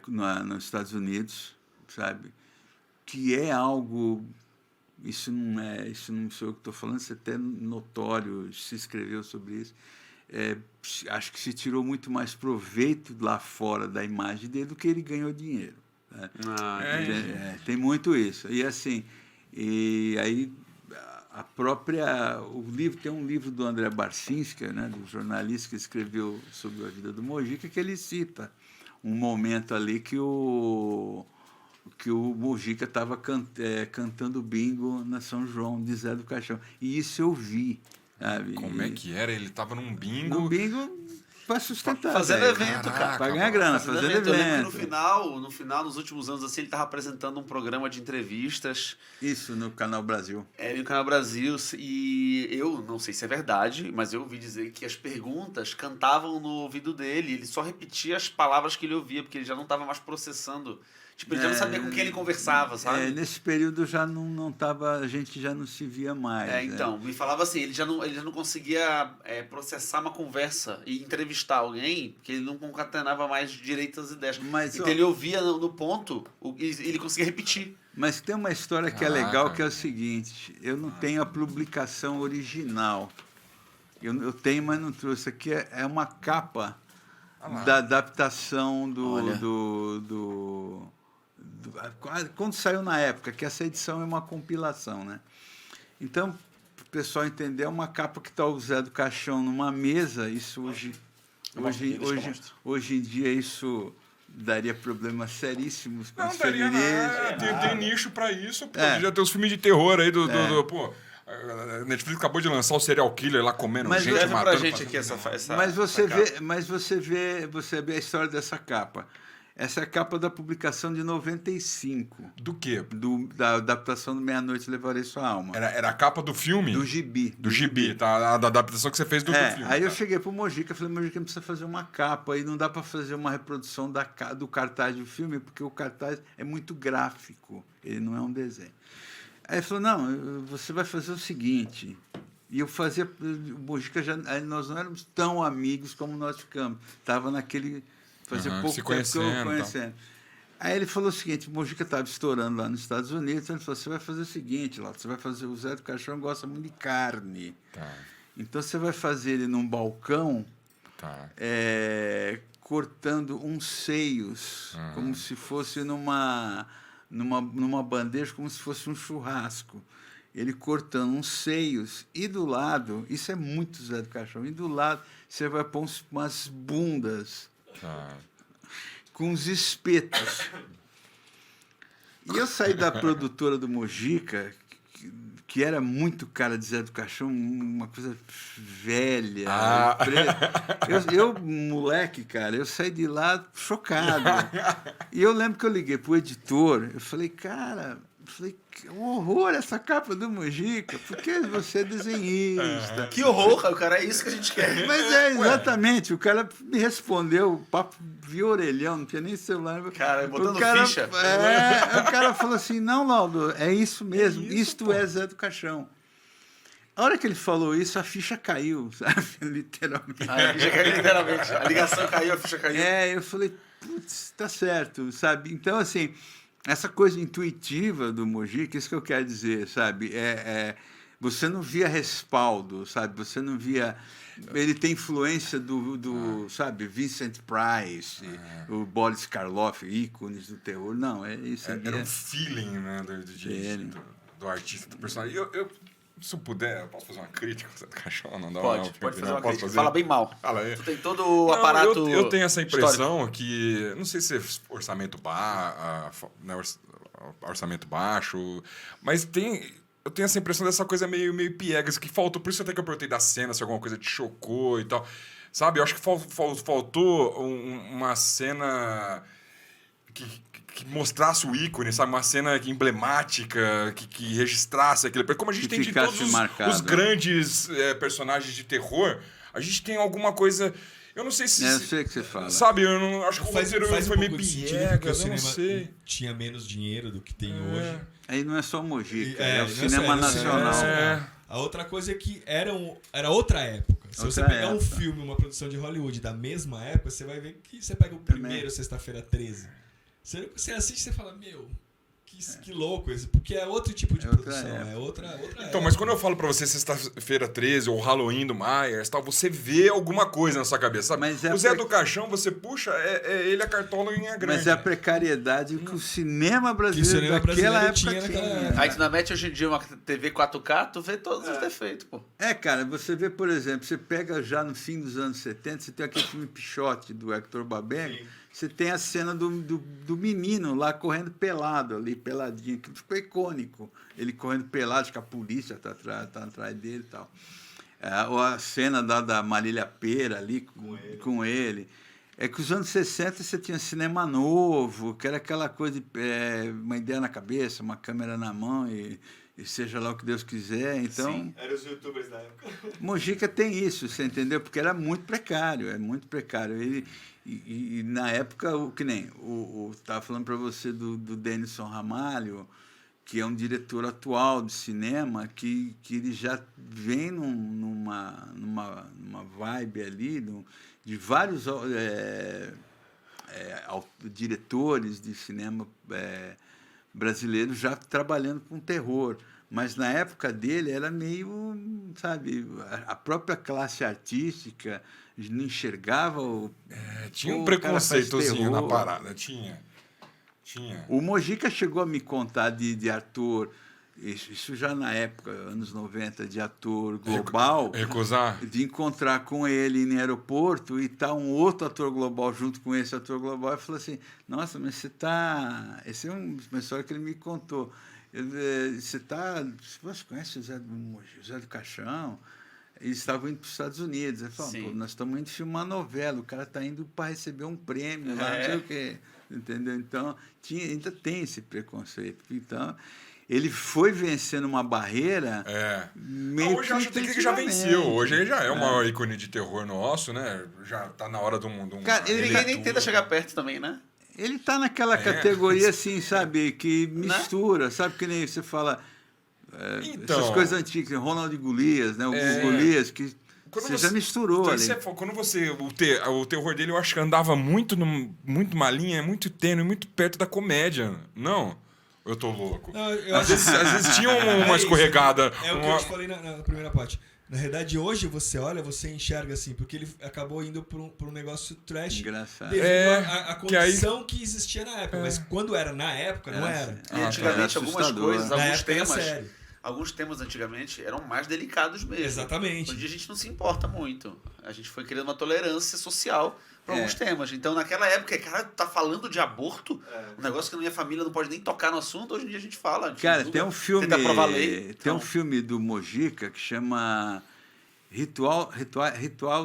Speaker 3: nos Estados Unidos, sabe? Que é algo... Isso não sou eu que estou falando, isso é até notório, se escreveu sobre isso. Acho que se tirou muito mais proveito lá fora da imagem dele do que ele ganhou dinheiro. Né? Tem muito isso. E assim, aí o livro, tem um livro do André Barcinski, né, do jornalista que escreveu sobre a vida do Mojica, que ele cita um momento ali que o Mojica estava cantando bingo na São João de Zé do Caixão. E isso eu vi. Sabe?
Speaker 2: Como é que era? Ele estava num bingo...
Speaker 3: No bingo para sustentar.
Speaker 1: Fazendo evento, cara.
Speaker 3: Para ganhar grana, fazendo evento.
Speaker 1: Eu lembro que no final, nos últimos anos, assim, ele estava apresentando um programa de entrevistas.
Speaker 3: Isso, no Canal Brasil.
Speaker 1: No Canal Brasil. E eu não sei se é verdade, mas eu ouvi dizer que as perguntas cantavam no ouvido dele. Ele só repetia as palavras que ele ouvia, porque ele já não estava mais processando. Tipo, ele já não sabia com quem ele conversava, sabe?
Speaker 3: Nesse período já não tava, a gente já não se via mais.
Speaker 1: Então, me falava assim, ele já não conseguia processar uma conversa e entrevistar alguém, porque ele não concatenava mais direito as ideias. Então ele ouvia no ponto, ele conseguia repetir.
Speaker 3: Mas tem uma história que é legal, que é o seguinte, eu não tenho a publicação original. Eu tenho, mas não trouxe. Isso aqui é uma capa da adaptação quando saiu na época, que essa edição é uma compilação, né? Então, para o pessoal entender, é uma capa que está o Zé do Caixão numa mesa. Isso hoje em dia isso daria problemas seríssimos com as feministas.
Speaker 2: Tem nicho para isso. Pô, já tem os filmes de terror aí pô, a Netflix acabou de lançar o Serial Killer lá comendo gente,
Speaker 1: leva
Speaker 2: matando.
Speaker 1: Pra gente aqui essa
Speaker 3: Mas você vê a história dessa capa. Essa é a capa da publicação de 95.
Speaker 2: Do quê?
Speaker 3: Da adaptação do Meia-Noite Levarei Sua Alma.
Speaker 2: Era a capa do filme?
Speaker 3: Do gibi.
Speaker 2: Do gibi, tá? Da adaptação que você fez do filme.
Speaker 3: Aí eu cheguei pro Mojica e falei, Mojica, precisa fazer uma capa. E não dá para fazer uma reprodução do cartaz do filme, porque o cartaz é muito gráfico. Ele não é um desenho. Aí ele falou, não, você vai fazer o seguinte... E eu fazia... O Mojica nós não éramos tão amigos como nós ficamos. Estava naquele... Fazia pouco tempo que eu conhecendo. Aí ele falou o seguinte, o Mojica estava estourando lá nos Estados Unidos, ele falou, você vai fazer o seguinte, lá, você vai fazer, o Zé do Caixão gosta muito de carne.
Speaker 2: Tá.
Speaker 3: Então você vai fazer ele num balcão, cortando uns seios, como se fosse numa bandeja, como se fosse um churrasco. Ele cortando uns seios, e do lado, isso é muito Zé do Caixão, e do lado você vai pôr umas bundas, com uns espetos. E eu saí da produtora do Mojica, que era muito cara de Zé do Caixão, uma coisa velha, preta. Eu, moleque, cara, eu saí de lá chocado. E eu lembro que eu liguei pro editor, eu falei, cara... que horror essa capa do Mojica, porque você é desenhista.
Speaker 1: Que horror, o cara, é isso que a gente quer.
Speaker 3: Mas exatamente, o cara me respondeu, papo via orelhão, não tinha nem celular.
Speaker 1: Cara, botando ficha.
Speaker 3: O cara falou assim, não, Laudo, é isso mesmo, isto é Zé do Caixão. A hora que ele falou isso, a ficha caiu, sabe? Literalmente.
Speaker 1: A ficha caiu literalmente. A ligação caiu, a ficha caiu.
Speaker 3: Eu falei, putz, tá certo, sabe? Então, assim... Essa coisa intuitiva do Mojica, isso que eu quero dizer, sabe? Você não via respaldo, sabe? Você não via... Ele tem influência sabe, Vincent Price, o Boris Karloff, ícones do terror. Não, isso.
Speaker 2: Era um feeling, né, do artista, do personagem. Se eu puder, eu posso fazer uma crítica ao Zé do Caixão? Não dá
Speaker 1: pode fazer uma crítica. Fala bem mal.
Speaker 2: Fala aí.
Speaker 1: Tu tem todo o aparato
Speaker 2: eu tenho essa impressão que... Não sei se é orçamento baixo, mas eu tenho essa impressão dessa coisa meio piegas, que faltou... Por isso até que eu perguntei da cena, se alguma coisa te chocou e tal. Sabe? Eu acho que faltou uma cena... que mostrasse o ícone, sabe? Uma cena emblemática, que registrasse aquilo. Como a gente tem de todos os grandes personagens de terror, a gente tem alguma coisa... Eu não sei se...
Speaker 3: Eu sei o que você fala.
Speaker 2: Sabe, eu não, acho que o roteiro foi meio
Speaker 5: piegas,
Speaker 2: eu não sei.
Speaker 5: Tinha menos dinheiro do que tem hoje.
Speaker 3: Aí não é só o Mojica, é o cinema nacional.
Speaker 5: A outra coisa é que era outra época. Se você pegar um filme, uma produção de Hollywood da mesma época, você vai ver que você pega o primeiro, Sexta-feira 13. Você assiste e você fala, meu, que louco isso. Porque é outro tipo de produção. É outra
Speaker 2: Então,
Speaker 5: época.
Speaker 2: mas quando eu falo pra você Sexta-feira 13 ou Halloween do Myers, tal, você vê alguma coisa na sua cabeça, sabe? O Zé do Caixão, você puxa, ele a cartola em grande.
Speaker 3: Mas é a precariedade que o cinema brasileiro daquela época tinha.
Speaker 1: Aí tu não mete hoje em dia uma TV 4K, tu vê todos os defeitos, pô.
Speaker 3: Cara, você vê, por exemplo, você pega já no fim dos anos 70, você tem aquele filme Pichote, do Hector Babenco, você tem a cena do menino lá correndo pelado ali, peladinho, que ficou icônico. Ele correndo pelado, acho que a polícia está atrás dele e tal. Ou a cena da Marília Pêra ali com ele. É que os anos 60 você tinha cinema novo, que era aquela coisa de uma ideia na cabeça, uma câmera na mão e seja lá o que Deus quiser. Então,
Speaker 4: Sim, eram os youtubers da época.
Speaker 3: Mojica tem isso, você entendeu? Porque era muito precário, é muito precário. E na época, que nem estava falando para você do Denison Ramalho, que é um diretor atual de cinema, que ele já vem numa vibe ali de vários diretores de cinema brasileiros já trabalhando com terror. Mas na época dele era meio, sabe, a própria classe artística não enxergava
Speaker 2: tinha um preconceitozinho na parada, tinha.
Speaker 3: O Mojica chegou a me contar de ator, isso já na época, anos 90, de ator global,
Speaker 2: recusar,
Speaker 3: de encontrar com ele em aeroporto e tá um outro ator global junto com esse ator global e falou assim, nossa, mas você tá... Esse é uma história que ele me contou. Você conhece o Zé do Caixão? Eles estavam indo para os Estados Unidos. Ele falou, nós estamos indo filmar novela, o cara está indo para receber um prêmio lá, não sei o quê. Entendeu? Então, ainda tem esse preconceito. Então, ele foi vencendo uma barreira meio
Speaker 2: hoje acho que ele já venceu. Hoje ele já é o maior ícone de terror nosso, né? Já está na hora do mundo.
Speaker 1: Cara, ele nem tenta chegar perto também, né?
Speaker 3: Ele está naquela categoria, assim, sabe, que mistura, sabe, que nem você fala... essas coisas antigas, Ronald Golias, né? O Golias, que você já misturou ali.
Speaker 2: Quando o terror dele, eu acho que andava muito numa linha, muito tênue, muito perto da comédia. Não? Eu tô louco. Não, às vezes tinha uma escorregada.
Speaker 5: É o que eu te falei na primeira parte. Na realidade, hoje você olha, você enxerga assim, porque ele acabou indo para um negócio trash.
Speaker 3: Engraçado.
Speaker 5: Devido à condição que existia na época. Mas quando era na época, não era.
Speaker 1: E antigamente, algumas coisas,
Speaker 3: alguns
Speaker 1: temas antigamente eram mais delicados mesmo.
Speaker 5: Exatamente.
Speaker 1: Hoje a gente não se importa muito. A gente foi criando uma tolerância social para alguns temas. Então, naquela época, cara, tá falando de aborto, um negócio que a minha família não pode nem tocar no assunto, hoje em dia a gente fala.
Speaker 3: Cara, tem um filme. Tem um filme do Mojica que chama Ritual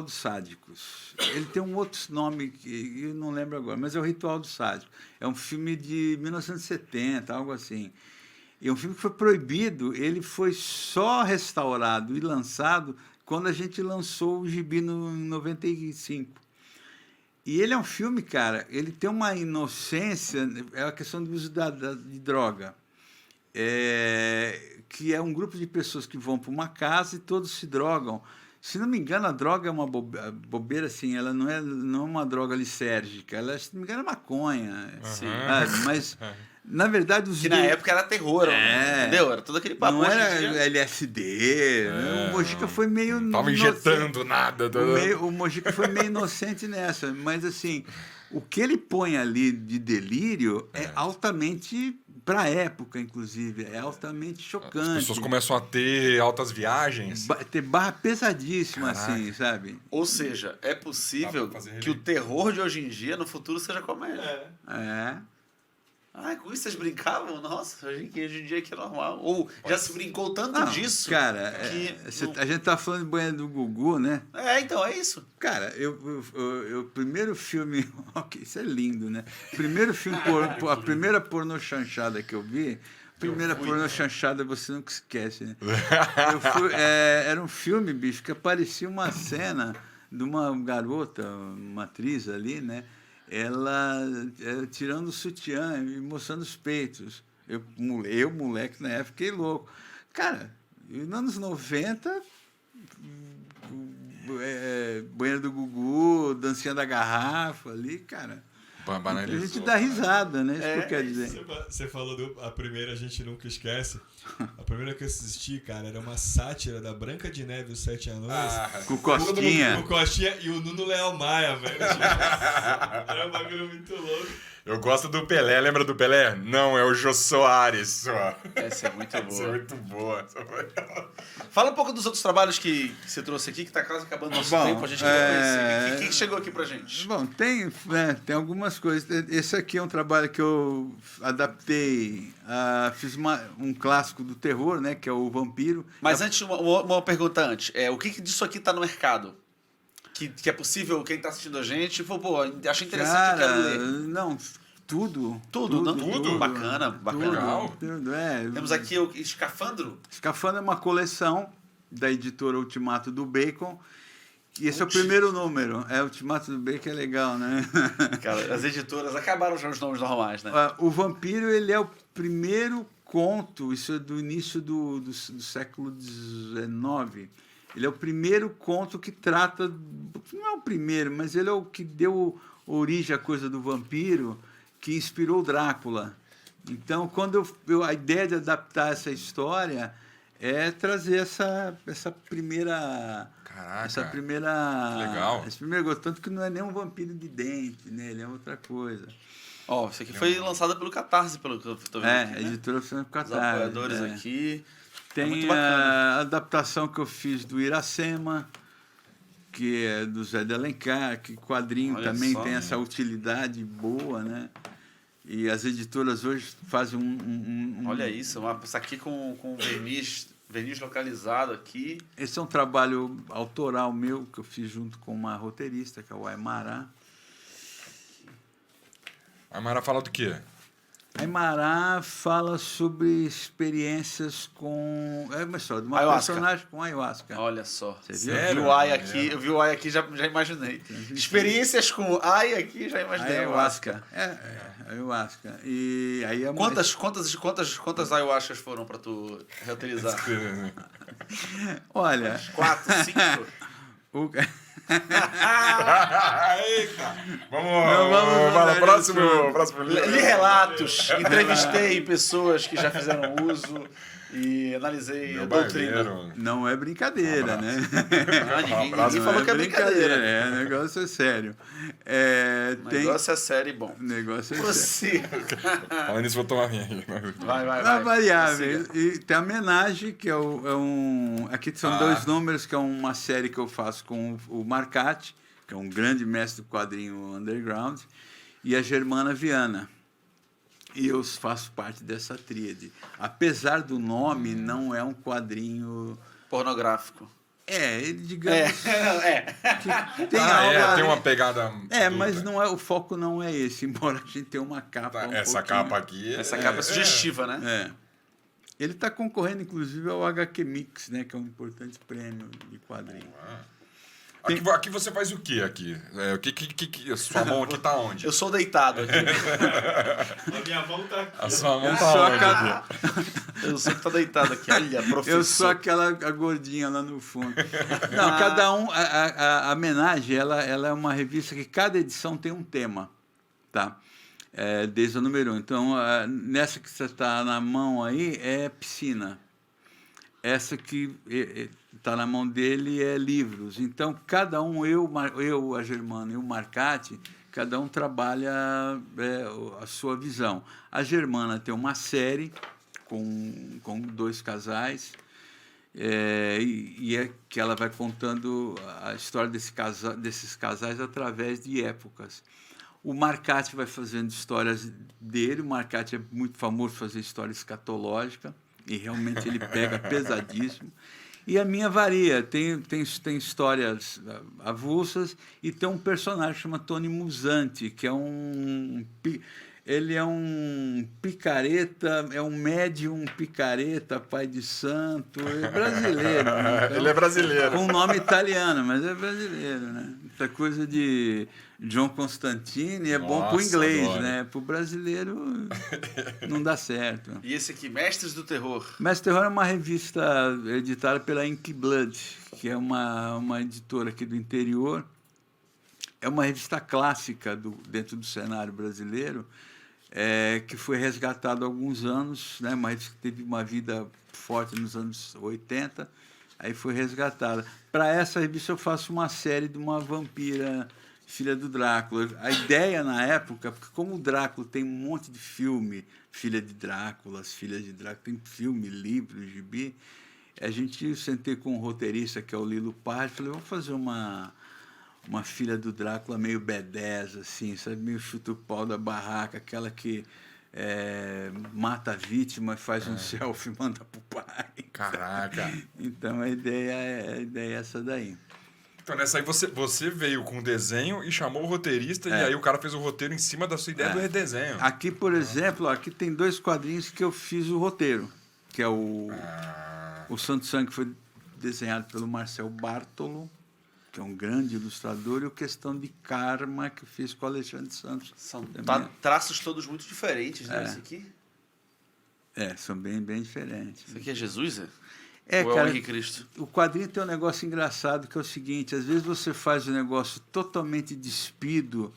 Speaker 3: dos Sádicos. Ele tem um outro nome que eu não lembro agora, mas é o Ritual dos Sádicos. É um filme de 1970, algo assim. E é um filme que foi proibido, ele foi só restaurado e lançado quando a gente lançou o Gibi em 95. E ele é um filme, cara, ele tem uma inocência, é a questão do uso de droga. Que é um grupo de pessoas que vão para uma casa e todos se drogam. Se não me engano, a droga é uma bobeira, assim, ela não é uma droga lisérgica, ela, se não me engano, é maconha. Mas... Na verdade,
Speaker 1: que na época era terror, entendeu? Era todo aquele papo.
Speaker 3: Não era LSD. O Mojica foi meio...
Speaker 2: Não tava injetando nada.
Speaker 3: O Mojica foi meio inocente nessa. Mas, assim, o que ele põe ali de delírio é altamente... Para a época, inclusive, é altamente chocante. As
Speaker 2: pessoas começam a ter altas viagens.
Speaker 3: Ter barra pesadíssima, assim, sabe?
Speaker 1: Ou seja, é possível que o terror de hoje em dia, no futuro, seja comédia. Ah, com isso vocês brincavam? Nossa, hoje em dia que é normal. Ou já se brincou tanto
Speaker 3: Não,
Speaker 1: disso.
Speaker 3: cara,
Speaker 1: que
Speaker 3: a gente tá falando de Banheiro do Gugu, né?
Speaker 1: então, é isso.
Speaker 3: Cara, o primeiro filme. Ok, isso é lindo, né? Primeiro filme, a primeira pornô chanchada que eu vi. Primeira pornô chanchada você nunca esquece, né? Era um filme, bicho, que aparecia uma cena de uma garota, uma atriz ali, né? Ela tirando o sutiã e mostrando os peitos. Eu, moleque, na época, fiquei louco. Cara, nos anos 90, Banheiro do Gugu, Dancinha da Garrafa ali, cara. A gente dá risada, né? Isso que eu quero dizer.
Speaker 5: Você falou a primeira, a gente nunca esquece. A primeira que eu assisti, cara, era uma sátira da Branca de Neve e os Sete Anões.
Speaker 3: Com Costinha.
Speaker 5: Com Costinha e o Nuno Leal Maia, velho. Era um bagulho muito louco.
Speaker 2: Eu gosto do Pelé, lembra do Pelé? Não, é o Jô Soares só.
Speaker 1: Essa é muito boa.
Speaker 2: Essa é muito boa.
Speaker 1: Fala um pouco dos outros trabalhos que você trouxe aqui, que tá quase acabando nosso tempo. A gente quer conhecer. O que chegou aqui pra gente?
Speaker 3: Bom, tem algumas coisas. Esse aqui é um trabalho que eu adaptei. Fiz um clássico do terror, né? Que é o Vampiro.
Speaker 1: Mas antes, uma pergunta antes. O que disso aqui tá no mercado? Que é possível quem tá assistindo a gente, pô, achei interessante,
Speaker 3: Cara,
Speaker 1: eu quero ler.
Speaker 3: Não, tudo.
Speaker 1: Tudo? Bacana.
Speaker 3: Tudo,
Speaker 1: Temos aqui o Escafandro.
Speaker 3: Escafandro é uma coleção da editora Ultimato do Bacon. E esse é o primeiro número. Ultimato do Bacon é legal, né?
Speaker 1: Cara, as editoras acabaram já os nomes normais, né?
Speaker 3: O Vampiro, ele é o primeiro conto, isso é do início do século XIX. Ele é o primeiro conto que trata... Não é o primeiro, mas ele é o que deu origem à coisa do vampiro, que inspirou Drácula. Então, quando a ideia de adaptar essa história é trazer essa primeira...
Speaker 2: Caraca,
Speaker 3: essa primeira...
Speaker 2: legal.
Speaker 3: Esse primeiro gosto. Tanto que não é nem um vampiro de dente, né? Ele é outra coisa.
Speaker 1: Isso aqui foi lançado pelo Catarse, pelo que eu tô vendo aqui,
Speaker 3: A
Speaker 1: né?
Speaker 3: editora oficial do Catarse.
Speaker 1: Os apoiadores aqui.
Speaker 3: Tem
Speaker 1: muito bacana.
Speaker 3: a adaptação que eu fiz do Iracema, que é do Zé de Alencar, que quadrinho
Speaker 1: Olha
Speaker 3: também
Speaker 1: só,
Speaker 3: tem essa utilidade boa, né? E as editoras hoje fazem
Speaker 1: Olha isso, isso aqui com verniz localizado aqui.
Speaker 3: Esse é um trabalho autoral meu, que eu fiz junto com uma roteirista, que é o Aymara.
Speaker 2: A Aymara fala do quê?
Speaker 3: A Aymara fala sobre experiências com... É uma história de uma
Speaker 1: Ayahuasca.
Speaker 3: personagem com ayahuasca.
Speaker 1: Olha só.
Speaker 3: Você viu?
Speaker 1: Eu vi o Ai aqui, já imaginei. Experiências com Ai aqui, já imaginei.
Speaker 3: Ayahuasca. Ayahuasca. E aí é uma...
Speaker 1: Quantas ayahuascas foram pra tu reutilizar?
Speaker 3: Olha...
Speaker 1: 4, 5?
Speaker 2: Eita! Vamos para o próximo livro.
Speaker 1: Li relatos, entrevistei pessoas que já fizeram uso e analisei a doutrina.
Speaker 2: Barbeiro.
Speaker 3: Não é brincadeira, né?
Speaker 1: Ninguém falou que é brincadeira.
Speaker 3: O negócio é sério.
Speaker 1: O negócio é sério e bom.
Speaker 3: O negócio é sério.
Speaker 1: Você.
Speaker 2: Falando nisso, vou tomar minha.
Speaker 1: Vai.
Speaker 3: Vai variar. E tem a Homenagem, que é um... Aqui são 2 números, que é uma série que eu faço com o Marcati, que é um grande mestre do quadrinho underground, e a Germana Viana. E eu faço parte dessa tríade. Apesar do nome, não é um quadrinho...
Speaker 1: Pornográfico.
Speaker 3: Ele, digamos... Que tem
Speaker 2: Tem uma pegada...
Speaker 3: mas não o foco não é esse, embora a gente tenha uma capa
Speaker 2: Essa capa aqui...
Speaker 1: Essa capa é sugestiva, né?
Speaker 3: Ele está concorrendo, inclusive, ao HQ Mix, né, que é um importante prêmio de quadrinho.
Speaker 2: Aqui você faz o quê aqui? Sua mão aqui tá onde?
Speaker 1: Eu sou deitado aqui.
Speaker 4: A minha mão tá aqui.
Speaker 2: A sua mão tá onde?
Speaker 1: Eu sou que tô deitado aqui. Olha, professor.
Speaker 3: Eu sou a gordinha lá no fundo. Não, cada um... A Homenagem, ela é uma revista que cada edição tem um tema, tá? Desde o número 1. Então, nessa que você está na mão aí é piscina. Essa que está na mão dele é livros. Então, cada um, eu a Germana e o Marcati, cada um trabalha a sua visão. A Germana tem uma série com 2 casais, e é que ela vai contando a história desses casais através de épocas. O Marcati vai fazendo histórias dele. O Marcati é muito famoso por fazer história escatológica, e realmente ele pega pesadíssimo. E a minha varia, tem histórias avulsas, e tem um personagem que chama Tony Musante, que é ele é um picareta, é um médium picareta, pai de santo, é brasileiro. Né? Então,
Speaker 2: Ele é brasileiro.
Speaker 3: com um nome italiano, mas é brasileiro, né? Essa coisa de John Constantine é bom para o inglês,
Speaker 2: adoro.
Speaker 3: né? Para o brasileiro não dá certo.
Speaker 1: E esse aqui, Mestres do Terror.
Speaker 3: Mestre Terror é uma revista editada pela Ink Blood, que é uma editora aqui do interior. É uma revista clássica dentro do cenário brasileiro, que foi resgatada há alguns anos, né? Mas teve uma vida forte nos anos 80, aí foi resgatada. Para essa revista eu faço uma série de uma vampira, filha do Drácula. A ideia na época, porque como o Drácula tem um monte de filme, Filha de Drácula, Filhas de Drácula, tem filme, livro, gibi, eu sentei com um roteirista, que é o Lilo Parra, e falei, vamos fazer uma filha do Drácula meio B10, assim, sabe? Meio chuta o pau da barraca, aquela que mata a vítima, faz um selfie e manda pro pai.
Speaker 2: Caraca.
Speaker 3: Então a ideia é essa daí.
Speaker 2: Então, nessa aí você veio com o desenho e chamou o roteirista, e aí o cara fez o roteiro em cima da sua ideia do redesenho.
Speaker 3: Aqui, por exemplo, aqui tem 2 quadrinhos que eu fiz o roteiro, que é o Santo Sangue, que foi desenhado pelo Marcel Bartolo, que é um grande ilustrador, e o Questão de Karma, que eu fiz com o Alexandre Santos.
Speaker 1: São
Speaker 3: também.
Speaker 1: traços todos muito diferentes, né? Esse aqui?
Speaker 3: São bem diferentes.
Speaker 1: Esse aqui é Jesus, Ou
Speaker 3: Cara,
Speaker 1: é o Henrique Cristo?
Speaker 3: o quadrinho tem um negócio engraçado, que é o seguinte, às vezes você faz um negócio totalmente despido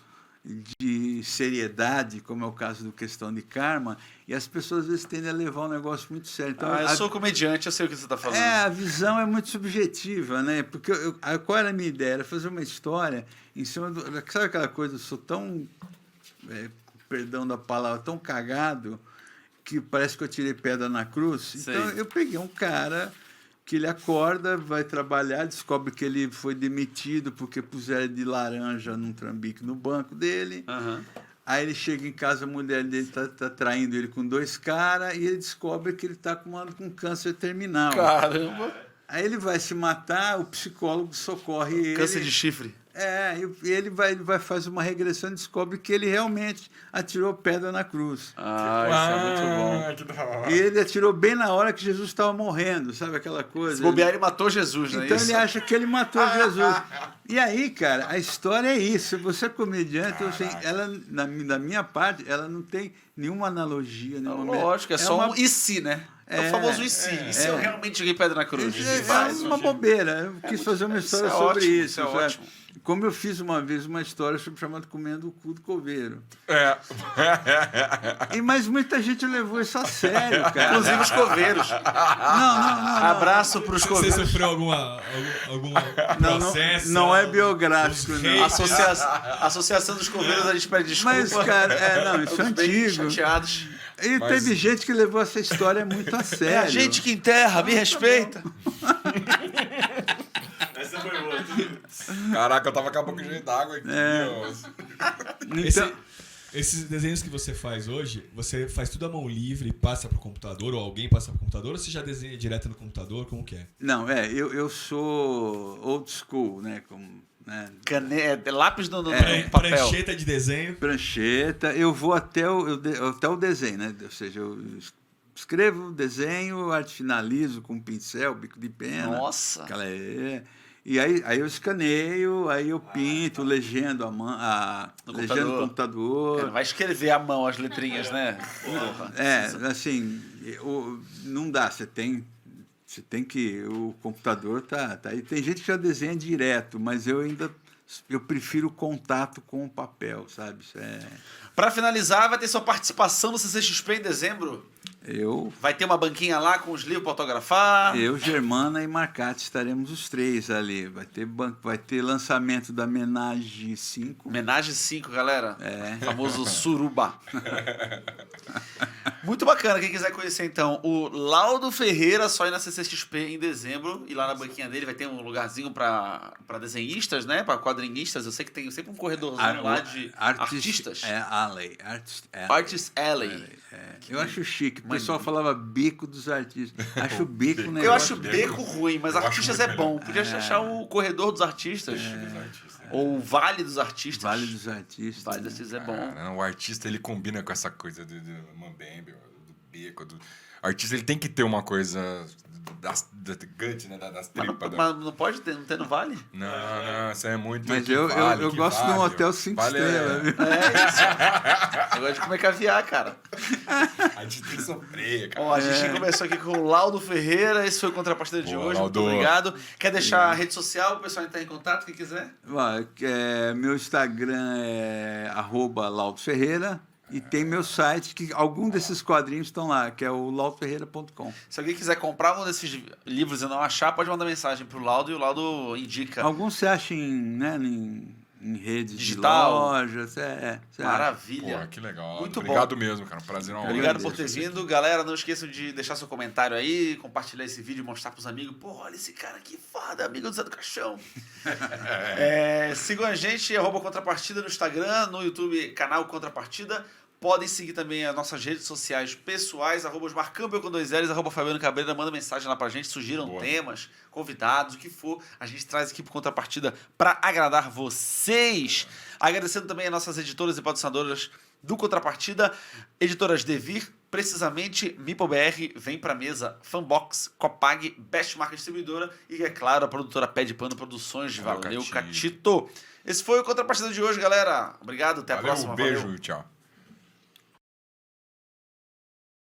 Speaker 3: de seriedade, como é o caso do Questão de Karma, e as pessoas às vezes tendem a levar um negócio muito sério. Então,
Speaker 1: eu sou comediante, eu sei o que você está falando.
Speaker 3: a visão é muito subjetiva, né? Porque qual era a minha ideia? Era fazer uma história em cima do... Sabe aquela coisa, eu sou tão, perdão da palavra, tão cagado, que parece que eu tirei pedra na cruz.
Speaker 1: Sei.
Speaker 3: Então, eu peguei um cara que ele acorda, vai trabalhar, descobre que ele foi demitido porque puseram de laranja num trambique no banco dele.
Speaker 1: Aham.
Speaker 3: Aí ele chega em casa, a mulher dele tá traindo ele com 2 caras, e ele descobre que ele está com câncer terminal.
Speaker 1: Caramba!
Speaker 3: Aí ele vai se matar, o psicólogo socorre ele.
Speaker 1: Câncer de chifre.
Speaker 3: E ele vai fazer uma regressão e descobre que ele realmente atirou pedra na cruz.
Speaker 1: Isso é muito bom.
Speaker 2: Que da hora.
Speaker 3: E ele atirou bem na hora que Jesus estava morrendo, sabe aquela coisa?
Speaker 1: Se bobear, ele matou Jesus, não é
Speaker 3: Então
Speaker 1: isso?
Speaker 3: ele acha que ele matou Jesus. E aí, cara, a história é isso. Você é comediante, assim, ela, da minha parte, ela não tem nenhuma analogia. Nenhuma...
Speaker 1: Lógico, é só
Speaker 3: uma...
Speaker 1: um e se, né? É o famoso e se. E se eu realmente joguei pedra na cruz?
Speaker 3: É uma bobeira. Eu quis fazer uma história sobre
Speaker 1: ótimo,
Speaker 3: isso.
Speaker 1: isso é
Speaker 3: sabe?
Speaker 1: ótimo.
Speaker 3: Como eu fiz uma vez uma história chamada Comendo o Cu do Coveiro. Mas muita gente levou isso a sério, cara.
Speaker 1: Inclusive os coveiros.
Speaker 3: Não.
Speaker 1: Abraço para os
Speaker 5: Você
Speaker 1: coveiros.
Speaker 5: sofreu algum processo?
Speaker 3: Não é biográfico,
Speaker 5: os
Speaker 3: não.
Speaker 5: hates?
Speaker 1: Associação dos coveiros, a gente pede desculpa.
Speaker 3: Mas, cara, isso é
Speaker 1: Todos bem
Speaker 3: antigo.
Speaker 1: chateados.
Speaker 3: E teve gente que levou essa história muito a sério.
Speaker 1: É a gente que enterra, me respeita.
Speaker 4: Essa foi boa.
Speaker 2: Caraca, eu tava com a boca cheia d'água aqui. Ó.
Speaker 3: Então,
Speaker 5: Esses desenhos que você faz hoje, você faz tudo à mão livre e passa pro computador, ou alguém passa pro computador, ou você já desenha direto no computador? Como que é?
Speaker 3: não, eu sou old school, né? Como, né?
Speaker 1: Lápis no papel.
Speaker 5: Prancheta de desenho.
Speaker 3: Prancheta, eu vou até o desenho, né? Ou seja, eu escrevo, desenho, arte finalizo com pincel, bico de pena.
Speaker 1: Nossa.
Speaker 3: E aí eu escaneio, aí eu pinto, legendo legendo no computador.
Speaker 1: Vai escrever à mão as letrinhas, né? Porra.
Speaker 3: Assim, não dá, você tem que... O computador tá aí. Tem gente que já desenha direto, mas eu prefiro o contato com o papel, sabe? Isso
Speaker 1: Pra finalizar, vai ter sua participação no CCXP em dezembro. Vai ter uma banquinha lá com os livros para autografar.
Speaker 3: Germana e Marcati estaremos os 3 ali. Vai ter lançamento da Menage 5.
Speaker 1: Menage 5, galera. Famoso suruba. Muito bacana. Quem quiser conhecer, então, o Laudo Ferreira, só ir na CCXP em dezembro. E lá na banquinha dele vai ter um lugarzinho pra desenhistas, né? Pra quadrinistas. Eu sei que tem sempre um corredorzinho lá de artistas. Artist Alley.
Speaker 3: Eu acho chique. O pessoal falava beco dos artistas. Acho beco, né?
Speaker 1: Eu acho beco ruim, mas artistas é bom. Podia achar o corredor dos artistas. Ou o Vale dos Artistas.
Speaker 3: Vale dos Artistas.
Speaker 1: Vale dos Artistas é bom.
Speaker 2: Cara, o artista, ele combina com essa coisa do mambembe, do beco. O artista, ele tem que ter uma coisa das gut, né? Das tripas.
Speaker 1: Mas não pode ter, não tem no Vale?
Speaker 2: Não, isso é muito...
Speaker 3: Mas eu gosto de um hotel 5 estrelas, viu?
Speaker 1: É isso. Eu gosto de comer caviar, cara.
Speaker 2: A gente tem que sofrer, cara.
Speaker 1: Ó, a gente começou aqui com o Laudo Ferreira. Esse foi o Contrapartida de hoje.
Speaker 2: Laudo.
Speaker 1: Muito obrigado. Quer deixar a rede social, o pessoal entrar em contato, quem quiser?
Speaker 3: Meu Instagram é @laudoferreira. E tem meu site, que algum desses quadrinhos estão lá, que é o laudoferreira.com.
Speaker 1: Se alguém quiser comprar um desses livros e não achar, pode mandar mensagem pro Laudo e o Laudo indica.
Speaker 3: Alguns você acha em redes
Speaker 1: Digital.
Speaker 3: de lojas.
Speaker 1: Maravilha.
Speaker 2: Pô, que legal.
Speaker 1: Muito
Speaker 2: Obrigado
Speaker 1: bom.
Speaker 2: mesmo, cara. Um prazer. Uma
Speaker 1: Obrigado
Speaker 2: honra.
Speaker 1: por ter vindo. Galera, não esqueçam de deixar seu comentário aí, compartilhar esse vídeo, mostrar pros amigos. Pô, olha esse cara aqui foda, amigo do Zé do Caixão. Sigam a gente, @Contrapartida no Instagram, no YouTube, canal Contrapartida. Podem seguir também as nossas redes sociais pessoais, @Osmarcampbell com 2 L's, @Fabiano Cabreira. Manda mensagem lá pra gente, sugiram temas, convidados, o que for. A gente traz aqui pro Contrapartida pra agradar vocês. Agradecendo também as nossas editoras e patrocinadoras do Contrapartida, editoras Devir, precisamente MipoBR, Vem Pra Mesa, Fanbox, Copag, Best Marca Distribuidora e, é claro, a produtora Pé de Pano Produções. Valeu, Catito. Esse foi o Contrapartida de hoje, galera. Obrigado, até a próxima.
Speaker 2: Um beijo,
Speaker 1: Valeu.
Speaker 2: tchau.